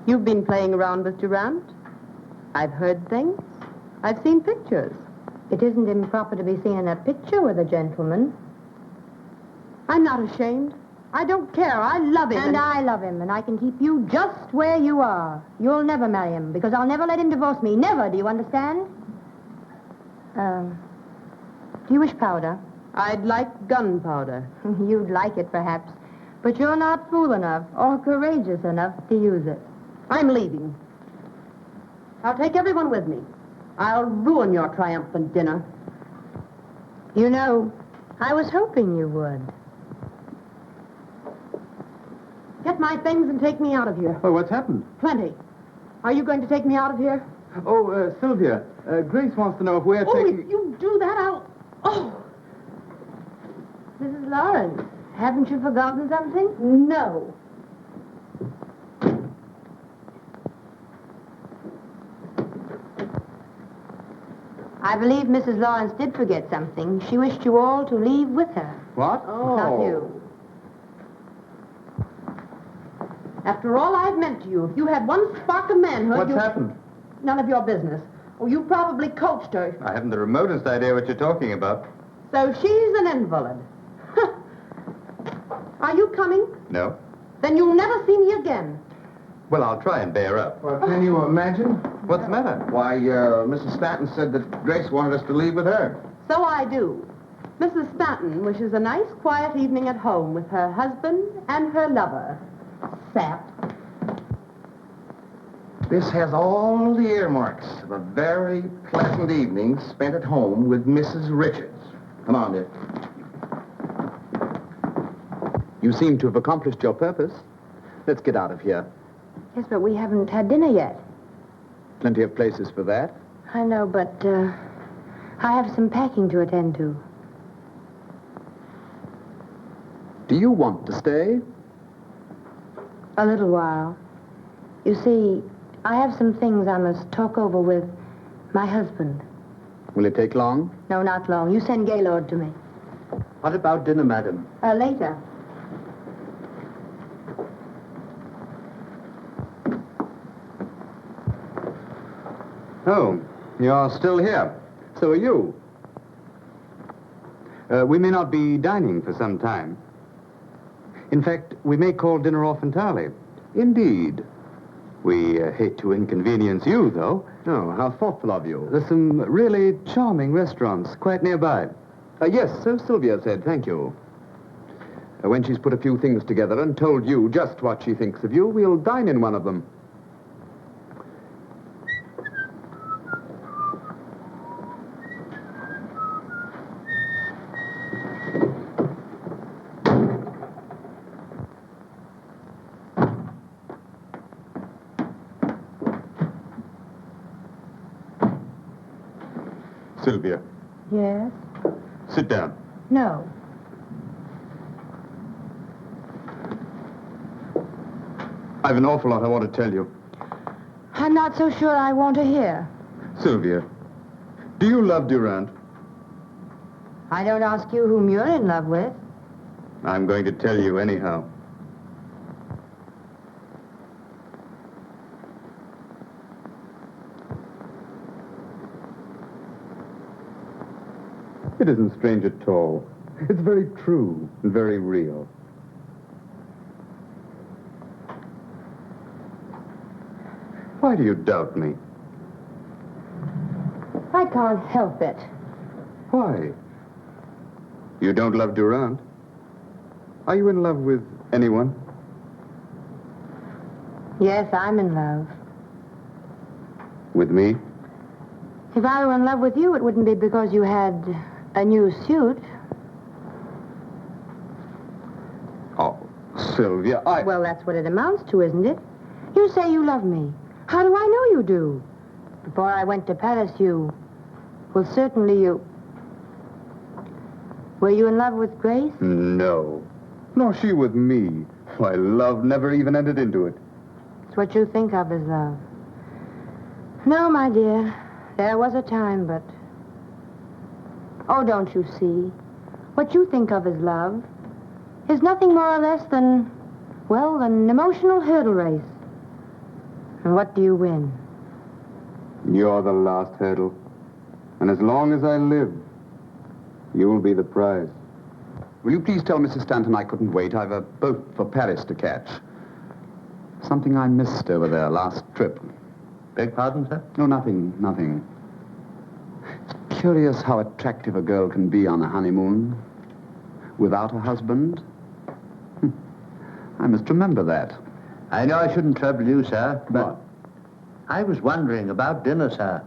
[SPEAKER 1] You've been playing around with Durant. I've heard things. I've seen pictures.
[SPEAKER 8] It isn't improper to be seen in a picture with a gentleman.
[SPEAKER 1] I'm not ashamed. I don't care. I love him.
[SPEAKER 8] And I love him, and I can keep you just where you are. You'll never marry him, because I'll never let him divorce me. Never, do you understand? Do you wish powder?
[SPEAKER 1] I'd like gunpowder.
[SPEAKER 8] You'd like it, perhaps. But you're not fool enough or courageous enough to use it.
[SPEAKER 1] I'm leaving. I'll take everyone with me. I'll ruin your triumphant dinner.
[SPEAKER 8] You know, I was hoping you would.
[SPEAKER 1] Get my things and take me out of here.
[SPEAKER 5] Oh, what's happened?
[SPEAKER 1] Plenty. Are you going to take me out of here?
[SPEAKER 5] Oh, Sylvia, Grace wants to know if we're
[SPEAKER 1] Oh,
[SPEAKER 5] taking...
[SPEAKER 1] if you do that, I'll... Oh!
[SPEAKER 8] Mrs. Lawrence, haven't you forgotten something?
[SPEAKER 1] No.
[SPEAKER 8] I believe Mrs. Lawrence did forget something. She wished you all to leave with her.
[SPEAKER 5] What?
[SPEAKER 1] Oh. Not you. After all I've meant to you, if you had one spark of manhood...
[SPEAKER 5] What's happened?
[SPEAKER 1] None of your business. Oh, you probably coached her.
[SPEAKER 5] I haven't the remotest idea what you're talking about.
[SPEAKER 1] So she's an invalid. Are you coming?
[SPEAKER 5] No.
[SPEAKER 1] Then you'll never see me again.
[SPEAKER 5] Well, I'll try and bear up.
[SPEAKER 6] Well, can you imagine?
[SPEAKER 5] What's the matter?
[SPEAKER 6] Why, Mrs. Stanton said that Grace wanted us to leave with her.
[SPEAKER 1] So I do. Mrs. Stanton wishes a nice, quiet evening at home with her husband and her lover. Sap.
[SPEAKER 6] This has all the earmarks of a very pleasant evening spent at home with Mrs. Richards. Come on, dear.
[SPEAKER 4] You seem to have accomplished your purpose. Let's get out of here.
[SPEAKER 8] Yes, but we haven't had dinner yet.
[SPEAKER 4] Plenty of places for that.
[SPEAKER 8] I know, but I have some packing to attend to.
[SPEAKER 4] Do you want to stay?
[SPEAKER 8] A little while. You see, I have some things I must talk over with my husband.
[SPEAKER 4] Will it take long?
[SPEAKER 8] No, not long. You send Gaylord to me.
[SPEAKER 4] What about dinner, madam?
[SPEAKER 8] Later.
[SPEAKER 5] Oh, you're still here.
[SPEAKER 4] So are you.
[SPEAKER 5] We may not be dining for some time. In fact, we may call dinner off entirely.
[SPEAKER 4] Indeed.
[SPEAKER 5] We hate to inconvenience you, though.
[SPEAKER 4] Oh, how thoughtful of you.
[SPEAKER 5] There's some really charming restaurants quite nearby.
[SPEAKER 4] Yes, so Sylvia said, thank you. When she's put a few things together and told you just what she thinks of you, we'll dine in one of them.
[SPEAKER 5] Sylvia,
[SPEAKER 8] Yes?
[SPEAKER 5] sit down.
[SPEAKER 8] No.
[SPEAKER 5] I've an awful lot I want to tell you.
[SPEAKER 8] I'm not so sure I want to hear.
[SPEAKER 5] Sylvia, do you love Durant?
[SPEAKER 8] I don't ask you whom you're in love with.
[SPEAKER 5] I'm going to tell you anyhow. It isn't strange at all. It's very true and very real. Why do you doubt me?
[SPEAKER 8] I can't help it.
[SPEAKER 5] Why? You don't love Durant? Are you in love with anyone?
[SPEAKER 8] Yes, I'm in love.
[SPEAKER 5] With me?
[SPEAKER 8] If I were in love with you, it wouldn't be because you had a new suit.
[SPEAKER 5] Oh, Sylvia,
[SPEAKER 8] Well, that's what it amounts to, isn't it? You say you love me. How do I know you do? Before I went to Paris, well, certainly you... Were you in love with Grace?
[SPEAKER 5] No. Nor she with me. Why, love never even entered into it.
[SPEAKER 8] It's what you think of as love. No, my dear. There was a time, but... Oh, don't you see? What you think of as love is nothing more or less than, well, an emotional hurdle race. And what do you win?
[SPEAKER 5] You're the last hurdle. And as long as I live, you'll be the prize.
[SPEAKER 4] Will you please tell Mrs. Stanton I couldn't wait? I've a boat for Paris to catch. Something I missed over there last trip.
[SPEAKER 6] Beg pardon, sir?
[SPEAKER 4] No, nothing. It's curious how attractive a girl can be on a honeymoon without a husband. I must remember that.
[SPEAKER 6] I know I shouldn't trouble you, sir, but
[SPEAKER 4] What?
[SPEAKER 6] I was wondering about dinner, sir.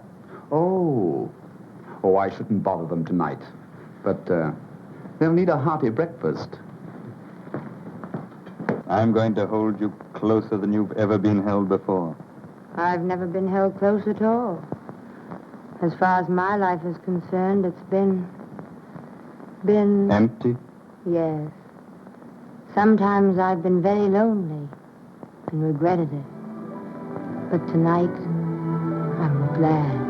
[SPEAKER 4] Oh, I shouldn't bother them tonight. But they'll need a hearty breakfast.
[SPEAKER 5] I'm going to hold you closer than you've ever been held before.
[SPEAKER 8] I've never been held close at all. As far as my life is concerned, it's been...
[SPEAKER 5] Empty?
[SPEAKER 8] Yes. Sometimes I've been very lonely and regretted it. But tonight, I'm glad.